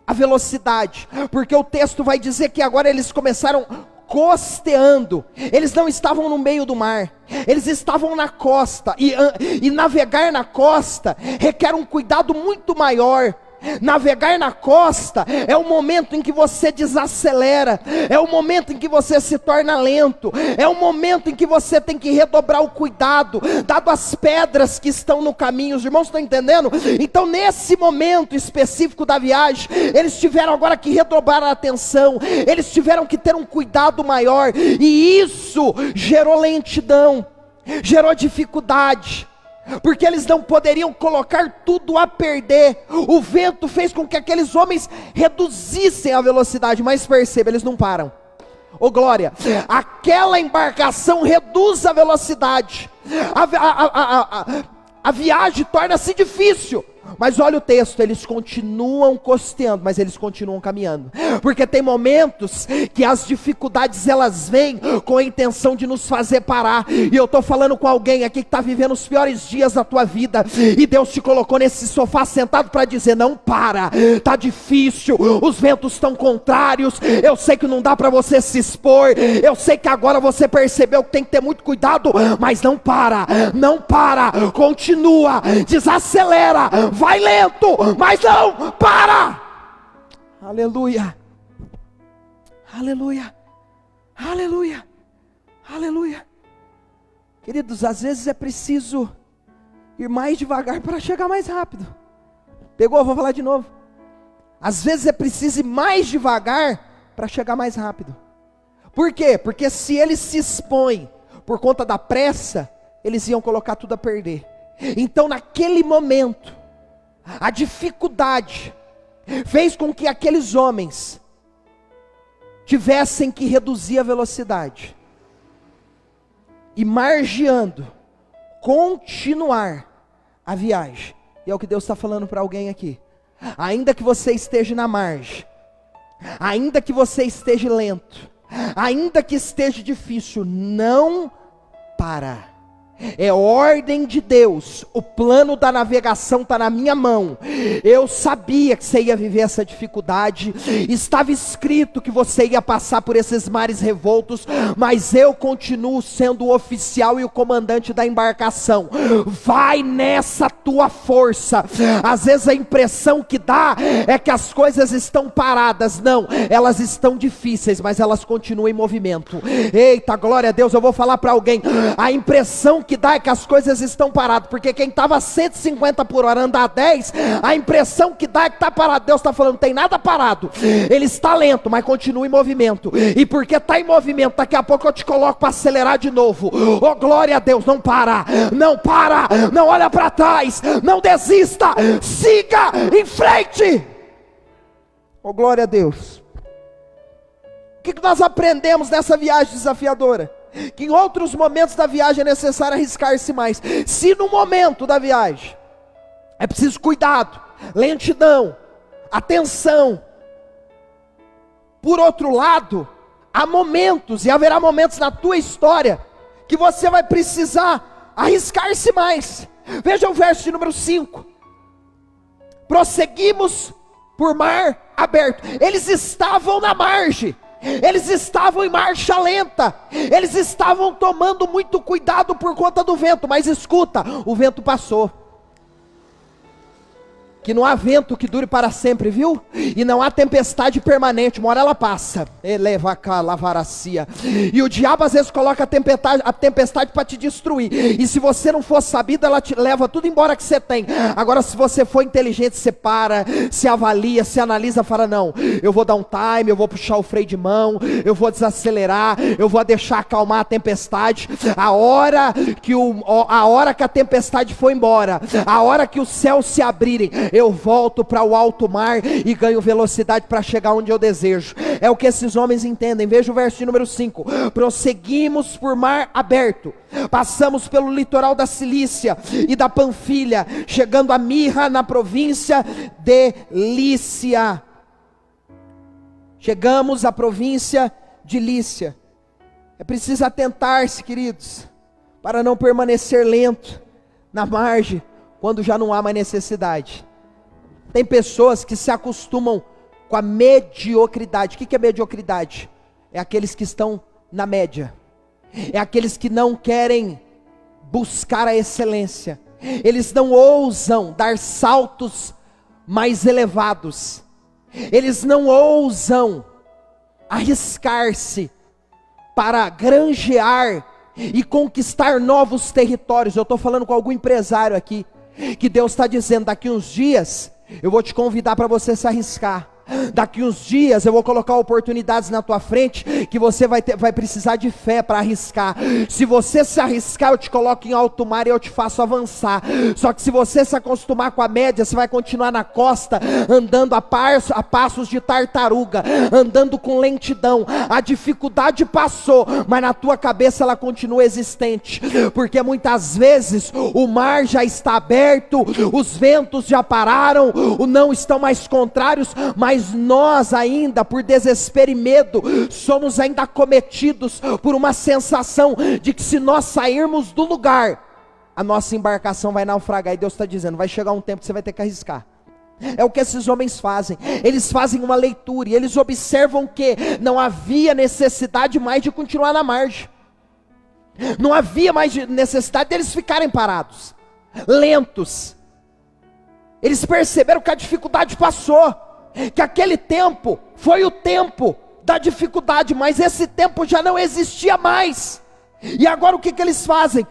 a velocidade, porque o texto vai dizer que agora eles começaram costeando, eles não estavam no meio do mar, eles estavam na costa, e navegar na costa requer um cuidado muito maior. Navegar na costa é o momento em que você desacelera, é o momento em que você se torna lento, é o momento em que você tem que redobrar o cuidado, dado as pedras que estão no caminho. Os irmãos estão entendendo? Então nesse momento específico da viagem, eles tiveram agora que redobrar a atenção, eles tiveram que ter um cuidado maior, e isso gerou lentidão, gerou dificuldade, porque eles não poderiam colocar tudo a perder. O vento fez com que aqueles homens reduzissem a velocidade, mas perceba, eles não param. Oh glória, aquela embarcação reduz a velocidade, a viagem torna-se difícil, mas olha o texto, eles continuam costeando, mas eles continuam caminhando, porque tem momentos que as dificuldades elas vêm com a intenção de nos fazer parar. E eu estou falando com alguém aqui que está vivendo os piores dias da tua vida, e Deus te colocou nesse sofá sentado para dizer: não para, está difícil, os ventos estão contrários, eu sei que não dá para você se expor, eu sei que agora você percebeu que tem que ter muito cuidado, mas não para, não para, continua, desacelera, vai lento, mas não para. Aleluia, aleluia, aleluia, aleluia. Queridos, às vezes é preciso ir mais devagar para chegar mais rápido. Pegou? Vou falar de novo. Às vezes é preciso ir mais devagar para chegar mais rápido. Por quê? Porque se eles se expõem por conta da pressa, eles iam colocar tudo a perder. Então naquele momento, a dificuldade fez com que aqueles homens tivessem que reduzir a velocidade e, margeando, continuar a viagem. E é o que Deus está falando para alguém aqui. Ainda que você esteja na margem, ainda que você esteja lento, ainda que esteja difícil, não para. é ordem de Deus, o plano da navegação está na minha mão. Eu sabia que você ia viver essa dificuldade, estava escrito que você ia passar por esses mares revoltos, mas eu continuo sendo o oficial e o comandante da embarcação. Vai nessa tua força. Às vezes a impressão que dá é que as coisas estão paradas. Não, elas estão difíceis, mas elas continuam em movimento. Eita, glória a Deus. Eu vou falar para alguém, a impressão que dá é que as coisas estão paradas, porque quem estava a 150 por hora anda a 10, a impressão que dá é que está parado. Deus está falando, não tem nada parado, ele está lento, mas continua em movimento, e porque está em movimento, daqui a pouco eu te coloco para acelerar de novo. Oh glória a Deus, não para, não olha para trás, não desista, siga em frente. Oh glória a Deus. O que nós aprendemos nessa viagem desafiadora? Que em outros momentos da viagem é necessário arriscar-se mais. Se no momento da viagem é preciso cuidado, lentidão, atenção, por outro lado, há momentos e haverá momentos na tua história que você vai precisar arriscar-se mais. Veja o verso de número 5. Prosseguimos por mar aberto. Eles estavam na margem, eles estavam em marcha lenta, eles estavam tomando muito cuidado por conta do vento, mas escuta, o vento passou. Que não há vento que dure para sempre, viu? E não há tempestade permanente, uma hora ela passa. Eleva cá, lavaracia. E o diabo às vezes coloca a tempestade para te destruir. E se você não for sabido, ela te leva tudo embora que você tem. Agora se você for inteligente, você para, se avalia, se analisa, fala, não, eu vou dar um time, eu vou puxar o freio de mão, eu vou desacelerar, eu vou deixar acalmar a tempestade. A hora que a tempestade for embora, a hora que os céus se abrirem, eu volto para o alto mar e ganho velocidade para chegar onde eu desejo. É o que esses homens entendem. Veja o verso de número 5. Prosseguimos por mar aberto, passamos pelo litoral da Cilícia e da Panfilha, chegando a Mirra, na província de Lícia. Chegamos à província de Lícia. É preciso atentar-se, queridos, para não permanecer lento na margem quando já não há mais necessidade. Tem pessoas que se acostumam com a mediocridade. O que é mediocridade? É aqueles que estão na média, é aqueles que não querem buscar a excelência, eles não ousam dar saltos mais elevados, eles não ousam arriscar-se para granjear e conquistar novos territórios. Eu estou falando com algum empresário aqui, que Deus está dizendo, daqui uns dias eu vou te convidar para você se arriscar. Daqui uns dias eu vou colocar oportunidades na tua frente que você vai precisar de fé para arriscar. Se você se arriscar, eu te coloco em alto mar e eu te faço avançar. Só que se você se acostumar com a média, você vai continuar na costa, andando a passos de tartaruga, andando com lentidão. A dificuldade passou, mas na tua cabeça ela continua existente, porque muitas vezes o mar já está aberto, os ventos já pararam, não estão mais contrários, mas nós ainda, por desespero e medo, somos ainda acometidos por uma sensação de que se nós sairmos do lugar, a nossa embarcação vai naufragar. E Deus está dizendo, vai chegar um tempo que você vai ter que arriscar. É o que esses homens fazem. Eles fazem uma leitura e eles observam que não havia necessidade mais de continuar na margem, não havia mais necessidade deles ficarem parados, lentos. Eles perceberam que a dificuldade passou, que aquele tempo foi o tempo da dificuldade, mas esse tempo já não existia mais. E agora o que eles fazem?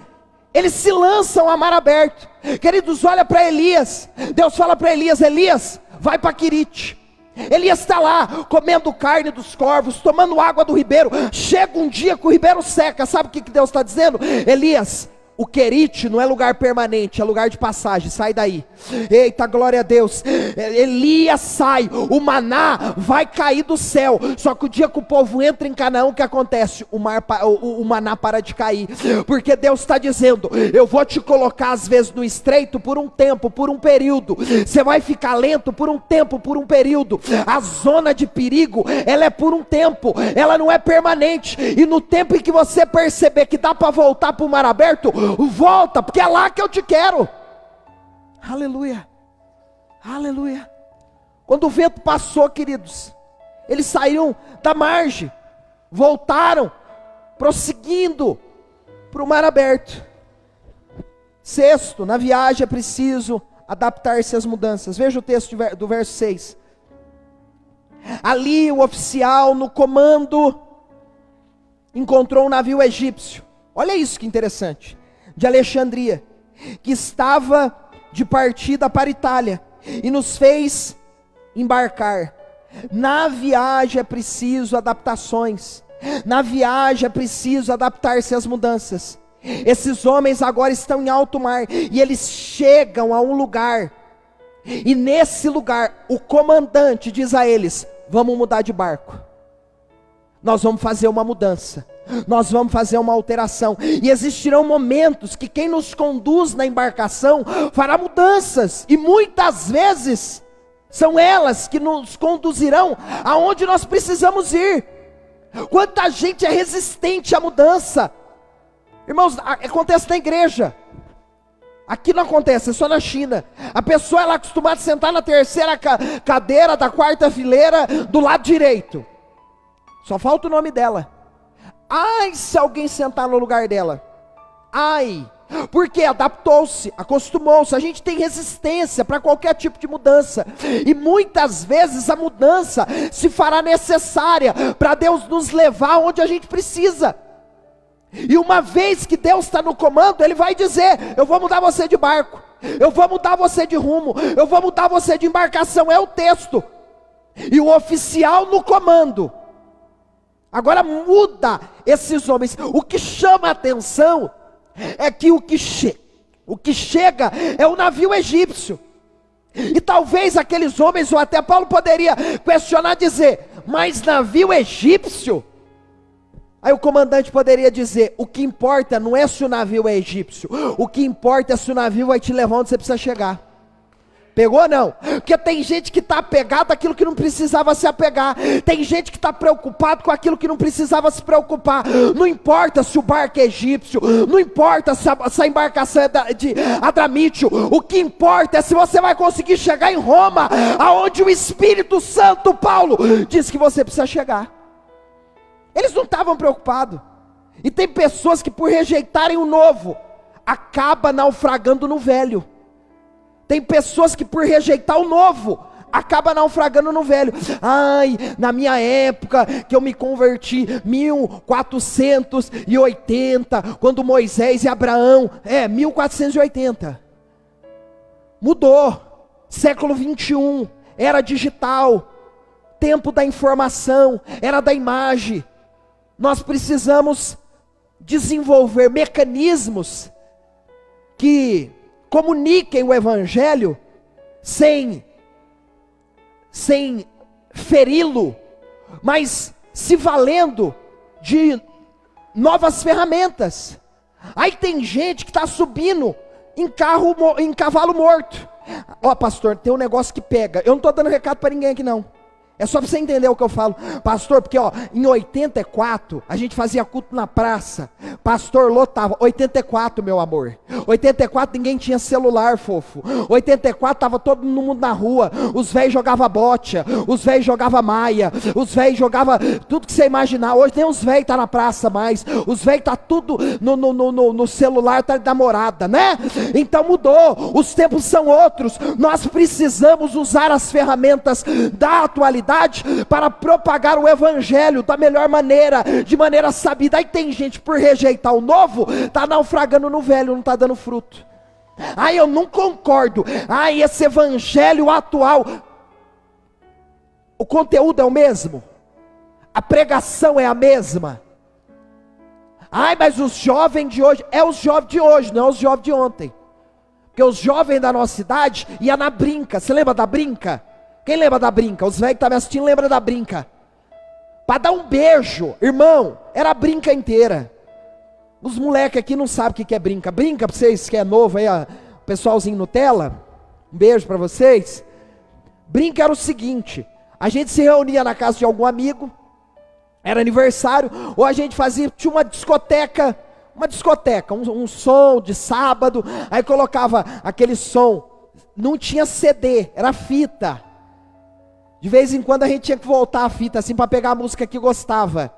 Eles se lançam a mar aberto. Queridos, olha para Elias. Deus fala para Elias, Elias, vai para Querite. Elias está lá, comendo carne dos corvos, tomando água do ribeiro. Chega um dia que o ribeiro seca. Sabe o que Deus está dizendo? Elias, o Querite não é lugar permanente, é lugar de passagem, sai daí. Eita, glória a Deus. Elias sai, o maná vai cair do céu. Só que o dia que o povo entra em Canaã, o que acontece? O maná para de cair, porque Deus está dizendo, eu vou te colocar às vezes no estreito por um tempo, por um período. Você vai ficar lento por um tempo, por um período. A zona de perigo, ela é por um tempo, ela não é permanente. E no tempo em que você perceber que dá para voltar para o mar aberto, volta, porque é lá que eu te quero. Aleluia, aleluia. Quando o vento passou, queridos, eles saíram da margem, voltaram, prosseguindo para o mar aberto. Sexto, na viagem é preciso adaptar-se às mudanças. Veja o texto do verso 6. Ali o oficial no comando encontrou um navio egípcio, olha isso que interessante, de Alexandria, que estava de partida para a Itália, e nos fez embarcar. Na viagem é preciso adaptações, na viagem é preciso adaptar-se às mudanças. Esses homens agora estão em alto mar, e eles chegam a um lugar, e nesse lugar o comandante diz a eles: vamos mudar de barco, nós vamos fazer uma mudança, nós vamos fazer uma alteração, e existirão momentos que quem nos conduz na embarcação fará mudanças, e muitas vezes são elas que nos conduzirão aonde nós precisamos ir. Quanta gente é resistente à mudança, irmãos, acontece na igreja. Aqui não acontece, é só na China. A pessoa ela é acostumada a sentar na terceira cadeira da quarta fileira do lado direito. Só falta o nome dela. Ai, se alguém sentar no lugar dela. Ai, porque adaptou-se, acostumou-se. A gente tem resistência para qualquer tipo de mudança. E muitas vezes a mudança se fará necessária para Deus nos levar onde a gente precisa. E uma vez que Deus está no comando, Ele vai dizer: eu vou mudar você de barco, eu vou mudar você de rumo, eu vou mudar você de embarcação. É o texto. E o oficial no comando agora muda esses homens. O que chama a atenção é que o que chega é o navio egípcio. E talvez aqueles homens, ou até Paulo poderia questionar, dizer: mas navio egípcio? Aí o comandante poderia dizer: o que importa não é se o navio é egípcio, o que importa é se o navio vai te levar onde você precisa chegar. Pegou não? Porque tem gente que está apegado àquilo que não precisava se apegar, tem gente que está preocupado com aquilo que não precisava se preocupar. Não importa se o barco é egípcio, não importa se a embarcação é de Adramítio, o que importa é se você vai conseguir chegar em Roma, aonde o Espírito Santo, Paulo, diz que você precisa chegar. Eles não estavam preocupados. E tem pessoas que por rejeitarem o novo, acaba naufragando no velho. Tem pessoas que por rejeitar o novo, acaba naufragando no velho. Ai, na minha época que eu me converti, 1480, quando Moisés e Abraão, 1480. Mudou, século 21, era digital, tempo da informação, era da imagem. Nós precisamos desenvolver mecanismos que comuniquem o evangelho sem feri-lo, mas se valendo de novas ferramentas. Aí tem gente que está subindo em cavalo morto. Ó, pastor, tem um negócio que pega. Eu não estou dando recado para ninguém aqui não. É só para você entender o que eu falo. Pastor, porque em 84, a gente fazia culto na praça. Pastor lotava. 84, meu amor. 84 ninguém tinha celular, fofo. 84 estava todo mundo na rua. Os velhos jogavam bocha. Os velhos jogavam maia. Os velhos jogavam tudo que você imaginar. Hoje nem os velhos estão na praça mais. Os velhos estão tudo no celular, tá de namorada, né? Então mudou. Os tempos são outros. Nós precisamos usar as ferramentas da atualidade para propagar o evangelho da melhor maneira, de maneira sabida. Aí tem gente por rejeitar o novo, está naufragando no velho, não está dando fruto. Aí eu não concordo. Aí esse evangelho atual, o conteúdo é o mesmo, a pregação é a mesma. Ai, mas os jovens de hoje, é os jovens de hoje, não é os jovens de ontem. Porque os jovens da nossa idade iam na brinca. Você lembra da brinca? Quem lembra da brinca? Os velhos que estão me assistindo lembram da brinca. Para dar um beijo, irmão, era a brinca inteira. Os moleques aqui não sabem o que é brinca. Brinca para vocês que é novo aí, ó, pessoalzinho Nutella. Um beijo para vocês. Brinca era o seguinte: a gente se reunia na casa de algum amigo, era aniversário, ou a gente tinha uma discoteca uma discoteca, um som de sábado, aí colocava aquele som, não tinha CD, era fita. De vez em quando a gente tinha que voltar a fita assim para pegar a música que gostava.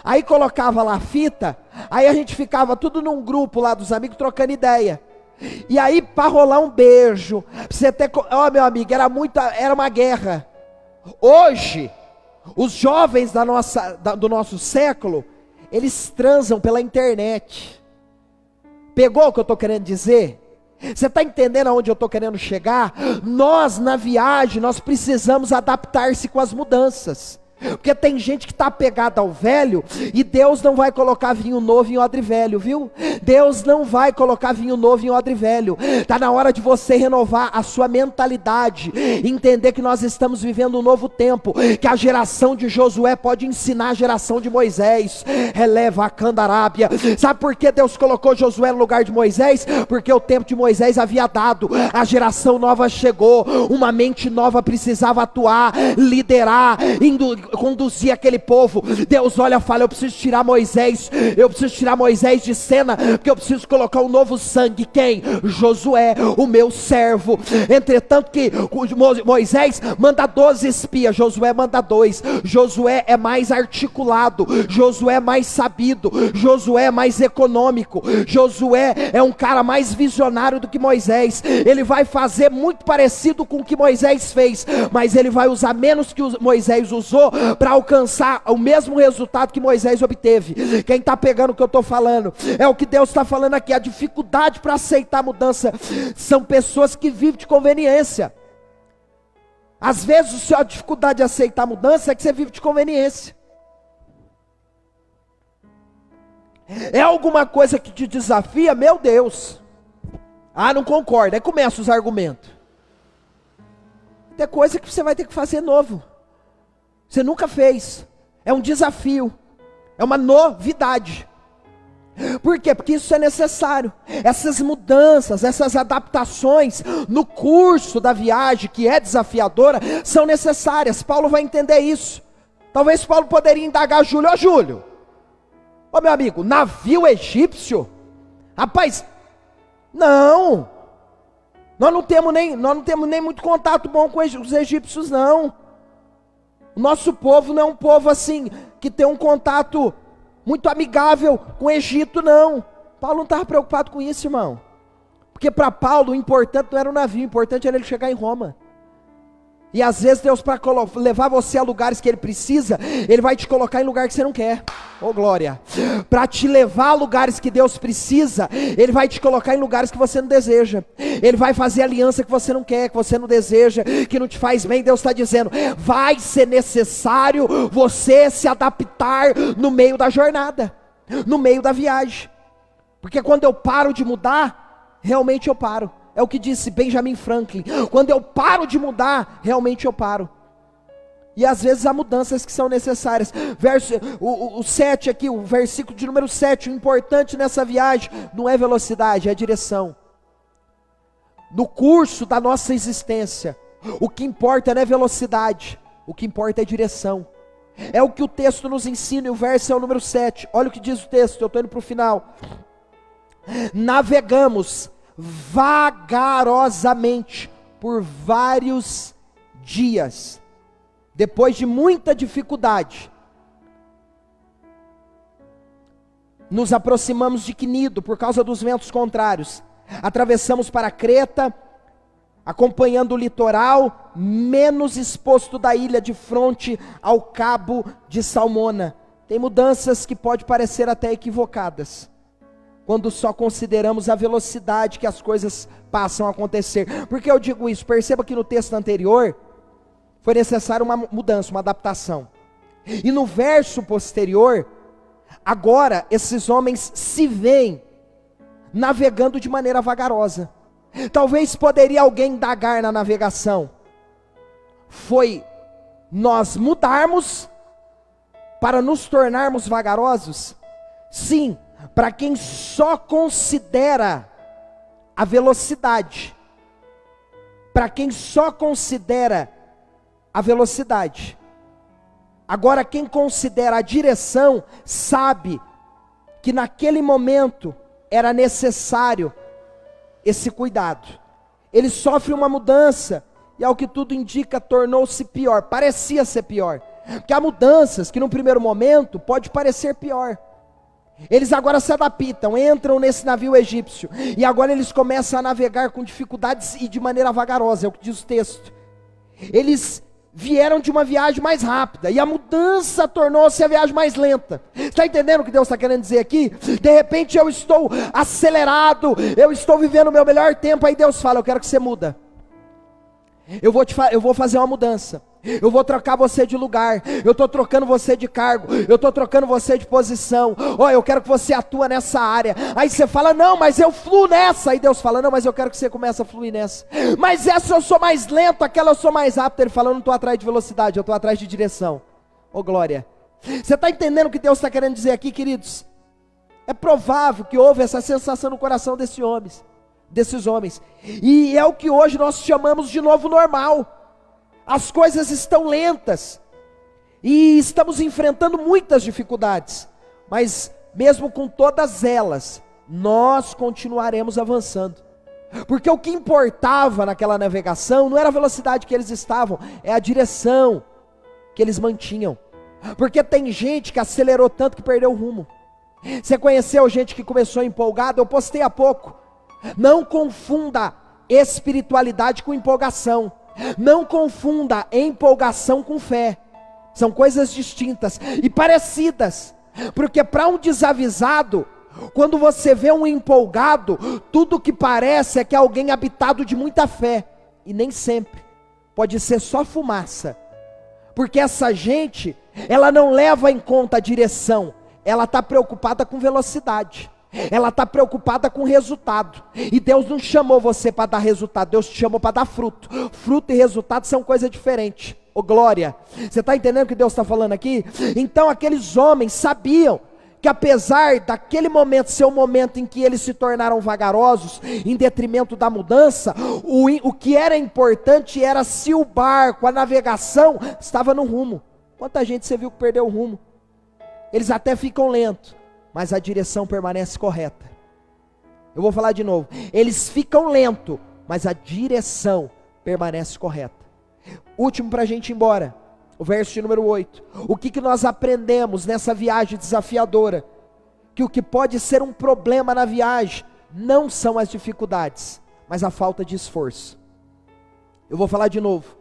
Aí colocava lá a fita, aí a gente ficava tudo num grupo lá dos amigos trocando ideia. E aí para rolar um beijo, pra você ter, meu amigo, era uma guerra. Hoje, os jovens do nosso século, eles transam pela internet. Pegou o que eu estou querendo dizer? Você está entendendo aonde eu estou querendo chegar? Nós na viagem, nós precisamos adaptar-se com as mudanças. Porque tem gente que está apegada ao velho, e Deus não vai colocar vinho novo em odre velho, viu? Deus não vai colocar vinho novo em odre velho. Está na hora de você renovar a sua mentalidade, entender que nós estamos vivendo um novo tempo, que a geração de Josué pode ensinar a geração de Moisés. Releva a candarábia. Sabe por que Deus colocou Josué no lugar de Moisés? Porque o tempo de Moisés havia dado, a geração nova chegou, uma mente nova precisava atuar, liderar, conduzir aquele povo. Deus olha e fala: eu preciso tirar Moisés de cena, porque eu preciso colocar um novo sangue. Quem? Josué, o meu servo. Entretanto que Moisés manda 12 espias, Josué manda 2. Josué é mais articulado, Josué é mais sabido, Josué é mais econômico, Josué é um cara mais visionário do que Moisés. Ele vai fazer muito parecido com o que Moisés fez, mas ele vai usar menos que Moisés usou, para alcançar o mesmo resultado que Moisés obteve. Quem está pegando o que eu estou falando? É o que Deus está falando aqui. A dificuldade para aceitar a mudança são pessoas que vivem de conveniência. Às vezes a dificuldade de aceitar a mudança é que você vive de conveniência. É alguma coisa que te desafia, meu Deus. Ah, não concordo. Aí começam os argumentos. Tem coisa que você vai ter que fazer novo. Você nunca fez. É um desafio. É uma novidade. Por quê? Porque isso é necessário. Essas mudanças, essas adaptações no curso da viagem, que é desafiadora, são necessárias. Paulo vai entender isso. Talvez Paulo poderia indagar Júlio: ó Júlio, ô meu amigo, navio egípcio? Rapaz, não. Nós não temos nem muito contato bom com os egípcios, não. O nosso povo não é um povo assim, que tem um contato muito amigável com o Egito, não. Paulo não estava preocupado com isso, irmão. Porque para Paulo o importante não era o navio, o importante era ele chegar em Roma. E às vezes Deus, para levar você a lugares que Ele precisa, Ele vai te colocar em lugar que você não quer. Oh glória! Para te levar a lugares que Deus precisa, Ele vai te colocar em lugares que você não deseja. Ele vai fazer aliança que você não quer, que você não deseja, que não te faz bem. Deus está dizendo: vai ser necessário você se adaptar no meio da jornada, no meio da viagem. Porque quando eu paro de mudar, realmente eu paro. É o que disse Benjamin Franklin: quando eu paro de mudar, realmente eu paro. E às vezes há mudanças que são necessárias. O 7 aqui, o versículo de número 7, o importante nessa viagem não é velocidade, é direção. No curso da nossa existência, o que importa não é velocidade, o que importa é direção. É o que o texto nos ensina, e o verso é o número 7. Olha o que diz o texto, eu estou indo para o final. Navegamos vagarosamente por vários dias, depois de muita dificuldade, nos aproximamos de Cnido por causa dos ventos contrários. Atravessamos para Creta, acompanhando o litoral menos exposto da ilha, de fronte ao cabo de Salmona. Tem mudanças que podem parecer até equivocadas, quando só consideramos a velocidade que as coisas passam a acontecer. Por que eu digo isso? Perceba que no texto anterior foi necessária uma mudança, uma adaptação. E no verso posterior, agora esses homens se veem navegando de maneira vagarosa. Talvez poderia alguém indagar na navegação: foi nós mudarmos para nos tornarmos vagarosos? Sim. Para quem só considera a velocidade, para quem só considera a velocidade. Agora quem considera a direção, sabe que naquele momento era necessário esse cuidado. Ele sofre uma mudança, e ao que tudo indica, tornou-se pior, parecia ser pior, porque há mudanças que num primeiro momento pode parecer pior. Eles agora se adaptam, entram nesse navio egípcio, e agora eles começam a navegar com dificuldades e de maneira vagarosa, é o que diz o texto. Eles vieram de uma viagem mais rápida, e a mudança tornou-se a viagem mais lenta. Está entendendo o que Deus está querendo dizer aqui? De repente eu estou acelerado, eu estou vivendo o meu melhor tempo, aí Deus fala, eu quero que você muda. Eu vou fazer uma mudança. Eu vou trocar você de lugar. Eu estou trocando você de cargo. Eu estou trocando você de posição. Eu quero que você atua nessa área. Aí você fala, não, mas eu fluo nessa. Aí Deus fala, não, mas eu quero que você comece a fluir nessa. Mas essa eu sou mais lento, aquela eu sou mais rápido. Ele fala, eu não estou atrás de velocidade, eu estou atrás de direção. Glória. Você está entendendo o que Deus está querendo dizer aqui, queridos? É provável que houve essa sensação no coração desses homens. E é o que hoje nós chamamos de novo normal. As coisas estão lentas, e estamos enfrentando muitas dificuldades, mas mesmo com todas elas, nós continuaremos avançando, porque o que importava naquela navegação, não era a velocidade que eles estavam, é a direção que eles mantinham, porque tem gente que acelerou tanto que perdeu o rumo. Você conheceu gente que começou empolgada? Eu postei há pouco, não confunda espiritualidade com empolgação. Não confunda empolgação com fé, são coisas distintas e parecidas, porque para um desavisado, quando você vê um empolgado, tudo que parece é que é alguém habitado de muita fé, e nem sempre, pode ser só fumaça, porque essa gente, ela não leva em conta a direção, ela está preocupada com velocidade. Ela está preocupada com resultado, e Deus não chamou você para dar resultado, Deus te chamou para dar fruto. Fruto e resultado são coisas diferentes. Glória, você está entendendo o que Deus está falando aqui? Então aqueles homens sabiam que apesar daquele momento ser o momento em que eles se tornaram vagarosos, em detrimento da mudança, o que era importante era se o barco, a navegação, estava no rumo. Quanta gente você viu que perdeu o rumo? Eles até ficam lentos, mas a direção permanece correta. Eu vou falar de novo, eles ficam lentos, mas a direção permanece correta. Último para a gente ir embora, o verso de número 8, o que nós aprendemos nessa viagem desafiadora? Que o que pode ser um problema na viagem, não são as dificuldades, mas a falta de esforço. Eu vou falar de novo,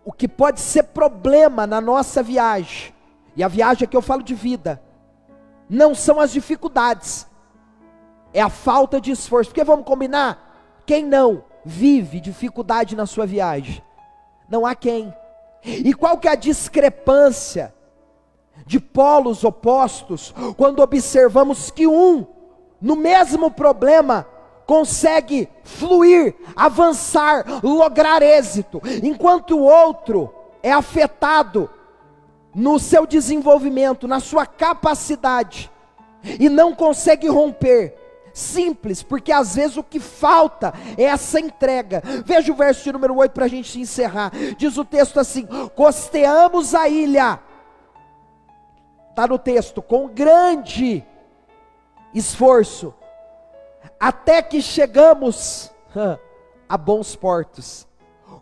o que pode ser problema na nossa viagem, e a viagem aqui eu falo de vida, não são as dificuldades, é a falta de esforço, porque vamos combinar, quem não vive dificuldade na sua viagem? Não há quem. E qual que é a discrepância de polos opostos, quando observamos que um, no mesmo problema, consegue fluir, avançar, lograr êxito, enquanto o outro é afetado no seu desenvolvimento, na sua capacidade, e não consegue romper? Simples, porque às vezes o que falta é essa entrega. Veja o verso de número 8 para a gente encerrar. Diz o texto assim: costeamos a ilha, está no texto, com grande esforço, até que chegamos a bons portos.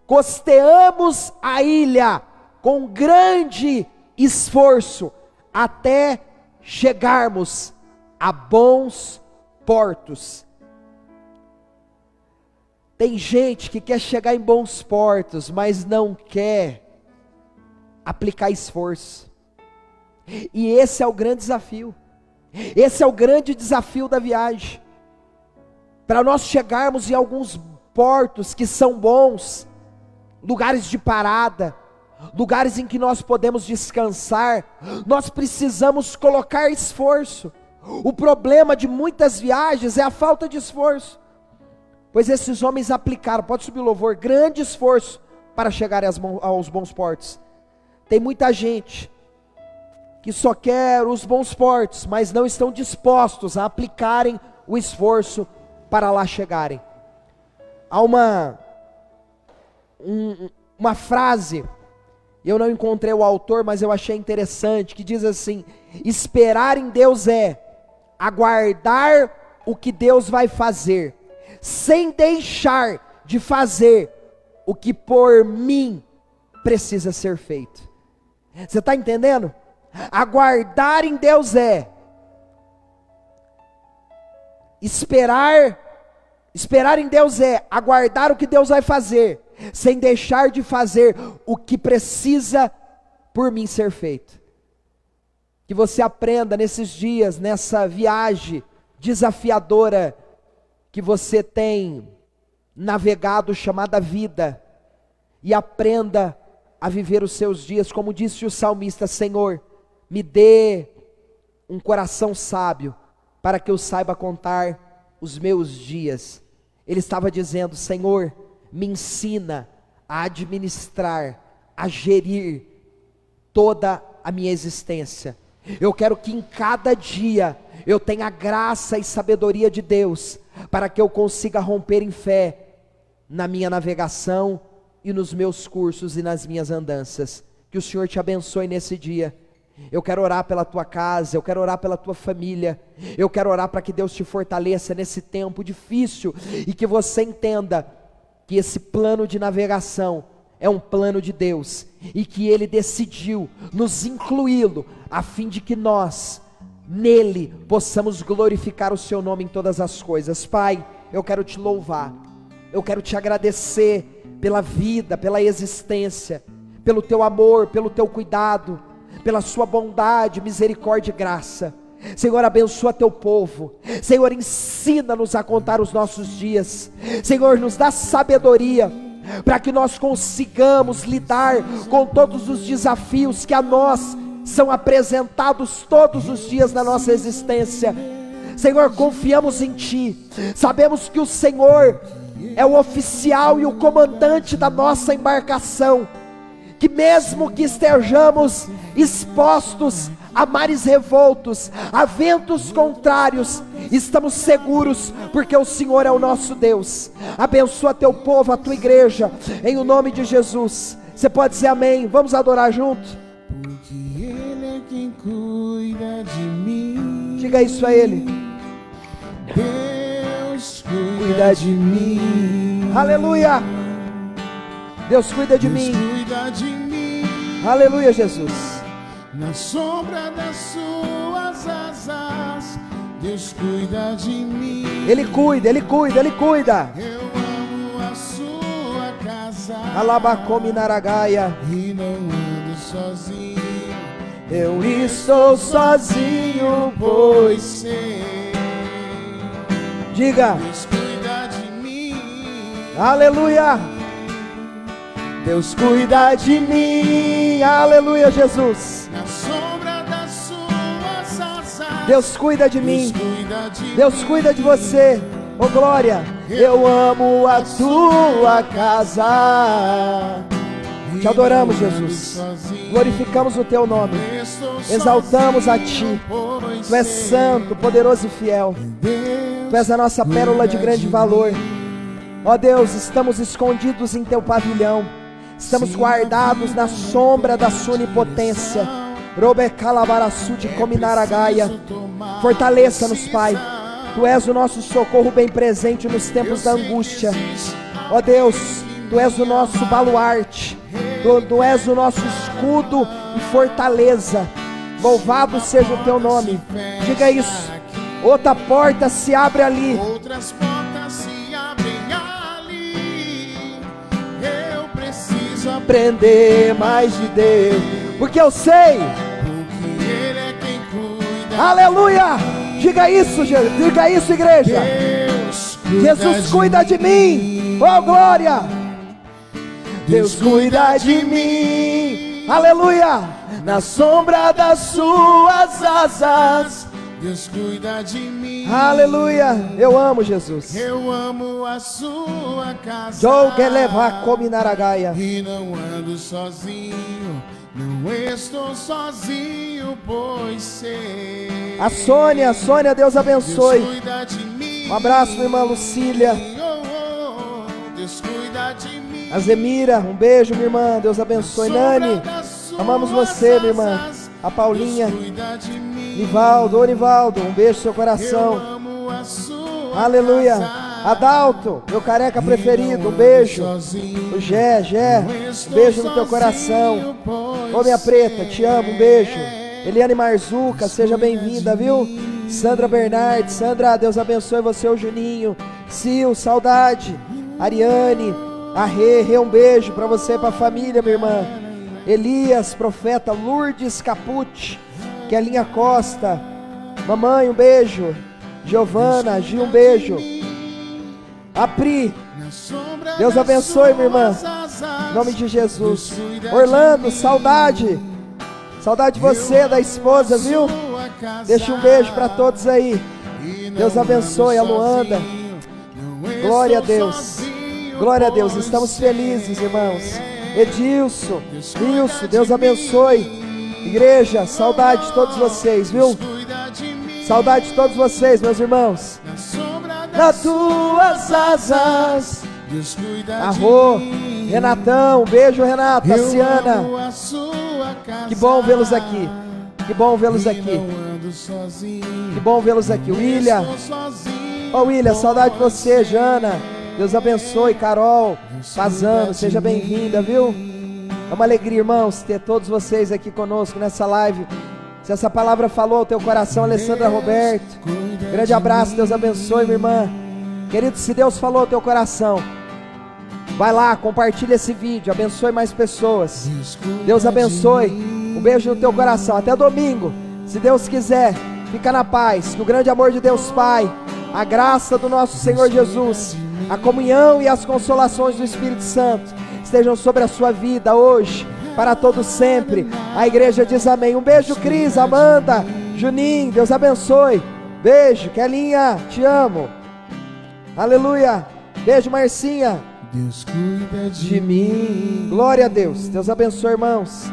Costeamos a ilha com grande esforço, até chegarmos a bons portos. Tem gente que quer chegar em bons portos, mas não quer aplicar esforço. E esse é o grande desafio. Esse é o grande desafio da viagem. Para nós chegarmos em alguns portos que são bons, lugares de parada, lugares em que nós podemos descansar, nós precisamos colocar esforço. O problema de muitas viagens é a falta de esforço, pois esses homens aplicaram, pode subir o louvor, grande esforço para chegar aos bons portos. Tem muita gente que só quer os bons portos, mas não estão dispostos a aplicarem o esforço para lá chegarem. Há uma frase, eu não encontrei o autor, mas eu achei interessante, que diz assim: esperar em Deus é aguardar o que Deus vai fazer, sem deixar de fazer o que por mim precisa ser feito. Você está entendendo? Aguardar em Deus é esperar em Deus é aguardar o que Deus vai fazer, sem deixar de fazer o que precisa por mim ser feito. Que você aprenda nesses dias, nessa viagem desafiadora que você tem navegado, chamada vida, e aprenda a viver os seus dias, como disse o salmista: Senhor, me dê um coração sábio, para que eu saiba contar os meus dias. Ele estava dizendo: Senhor, me ensina a administrar, a gerir toda a minha existência. Eu quero que em cada dia eu tenha a graça e sabedoria de Deus, para que eu consiga romper em fé na minha navegação e nos meus cursos e nas minhas andanças. Que o Senhor te abençoe nesse dia. Eu quero orar pela tua casa, eu quero orar pela tua família, eu quero orar para que Deus te fortaleça nesse tempo difícil, e que você entenda que esse plano de navegação é um plano de Deus, e que Ele decidiu nos incluí-lo, a fim de que nós, nele, possamos glorificar o seu nome em todas as coisas. Pai, eu quero te louvar, eu quero te agradecer pela vida, pela existência, pelo teu amor, pelo teu cuidado, pela sua bondade, misericórdia e graça. Senhor, abençoa teu povo. Senhor, ensina-nos a contar os nossos dias. Senhor, nos dá sabedoria, para que nós consigamos lidar com todos os desafios que a nós são apresentados todos os dias na nossa existência. Senhor, confiamos em Ti, sabemos que o Senhor é o oficial e o comandante da nossa embarcação, que mesmo que estejamos expostos a mares revoltos, a ventos contrários, estamos seguros, porque o Senhor é o nosso Deus. Abençoa teu povo, a tua igreja, em o nome de Jesus. Você pode dizer amém? Vamos adorar junto? Porque Ele é quem cuida de mim. Diga isso a Ele. Deus cuida de mim. Aleluia. Deus cuida de Deus mim. cuida de mim. Aleluia, Jesus. Na sombra das suas asas, Deus cuida de mim. Ele cuida, Ele cuida, Ele cuida. Eu amo a sua casa. Alabacomi naragaia. E não ando sozinho. Eu estou sozinho, Pois sei. Diga. Deus cuida de mim. Aleluia. Deus cuida de mim. Aleluia, Jesus. Na sombra das suas asas, Deus cuida de mim. Deus cuida de Deus cuida de você. Oh glória. Eu amo a tua casa. Te adoramos, Jesus. Glorificamos o teu nome. Exaltamos a Ti. Tu és santo, poderoso e fiel. Tu és a nossa pérola de grande valor. Ó Deus, estamos escondidos em teu pavilhão. Estamos guardados na sombra da sua onipotência. Fortaleça-nos, Pai. Tu és o nosso socorro bem presente nos tempos da angústia. Ó Deus, Tu és o nosso baluarte. Tu és o nosso escudo e fortaleza. Louvado seja o teu nome. Diga isso. Outra porta se abre ali. Outras portas se abrem ali. Eu preciso Aprender mais de Deus, porque eu sei. porque Ele é quem cuida. Aleluia. Diga isso, diga isso, igreja. Deus Jesus cuida de mim. Oh glória. Deus cuida de mim. Aleluia. Na sombra das suas asas. Deus cuida de mim. Aleluia. Eu amo Jesus. Eu amo a sua casa. E não ando sozinho. Não estou sozinho, pois sei. A Sônia, Deus abençoe. Deus cuida de mim. Um abraço, minha irmã Lucília. Deus cuida de mim. A Zemira, um beijo, minha irmã. Deus abençoe. Nani, amamos você, minha irmã. A Paulinha. Deus cuida de mim. Nivaldo, um beijo no seu coração. Eu amo a sua Aleluia. casa. Adalto, meu careca E preferido, não um beijo. ando sozinho. O Gé, Não um estou beijo no teu sozinho, coração. pois Ô minha preta, te amo, um beijo. é. Eliane Marzuca, seja bem-vinda, viu? Sandra Bernardes, Sandra, Deus abençoe você, o Juninho. Sil, saudade. Ariane, a Rê, um beijo pra você e pra família, minha irmã. Elias, profeta, Lourdes Capucci, Kelinha Costa, mamãe, um beijo. Giovana, Gil, um beijo. Apri, Deus abençoe, minha irmã. Em nome de Jesus. Orlando, saudade. Saudade de você, da esposa, viu? Deixa um beijo para todos aí. Deus abençoe a Luanda. Glória a Deus. Glória a Deus. Estamos felizes, irmãos. Edilson, Wilson, Deus abençoe. Igreja, saudade de todos vocês, viu? Saudade de todos vocês, meus irmãos. Nas tuas asas. Arro, Renatão, beijo Renato, Tassiana. Que bom vê-los aqui. Que bom vê-los aqui. Que bom vê-los aqui. William. Ô William, saudade de você, Jana. Deus abençoe, Carol, Fazano, seja bem-vinda, viu? É uma alegria, irmãos, ter todos vocês aqui conosco nessa live. Se essa palavra falou ao teu coração, Alessandra Roberto, grande abraço, Deus abençoe, minha irmã. Querido, se Deus falou ao teu coração, vai lá, compartilha esse vídeo, abençoe mais pessoas. Deus abençoe, um beijo no teu coração, até domingo, se Deus quiser. Fica na paz, que o grande amor de Deus Pai, a graça do nosso Senhor Jesus, a comunhão e as consolações do Espírito Santo estejam sobre a sua vida hoje, para todo sempre. A igreja diz amém. Um beijo, Cris, Amanda, Juninho, Deus abençoe. Beijo, Kelinha, te amo. Aleluia. Beijo, Marcinha. Deus cuida De mim. Glória a Deus. Deus abençoe, irmãos.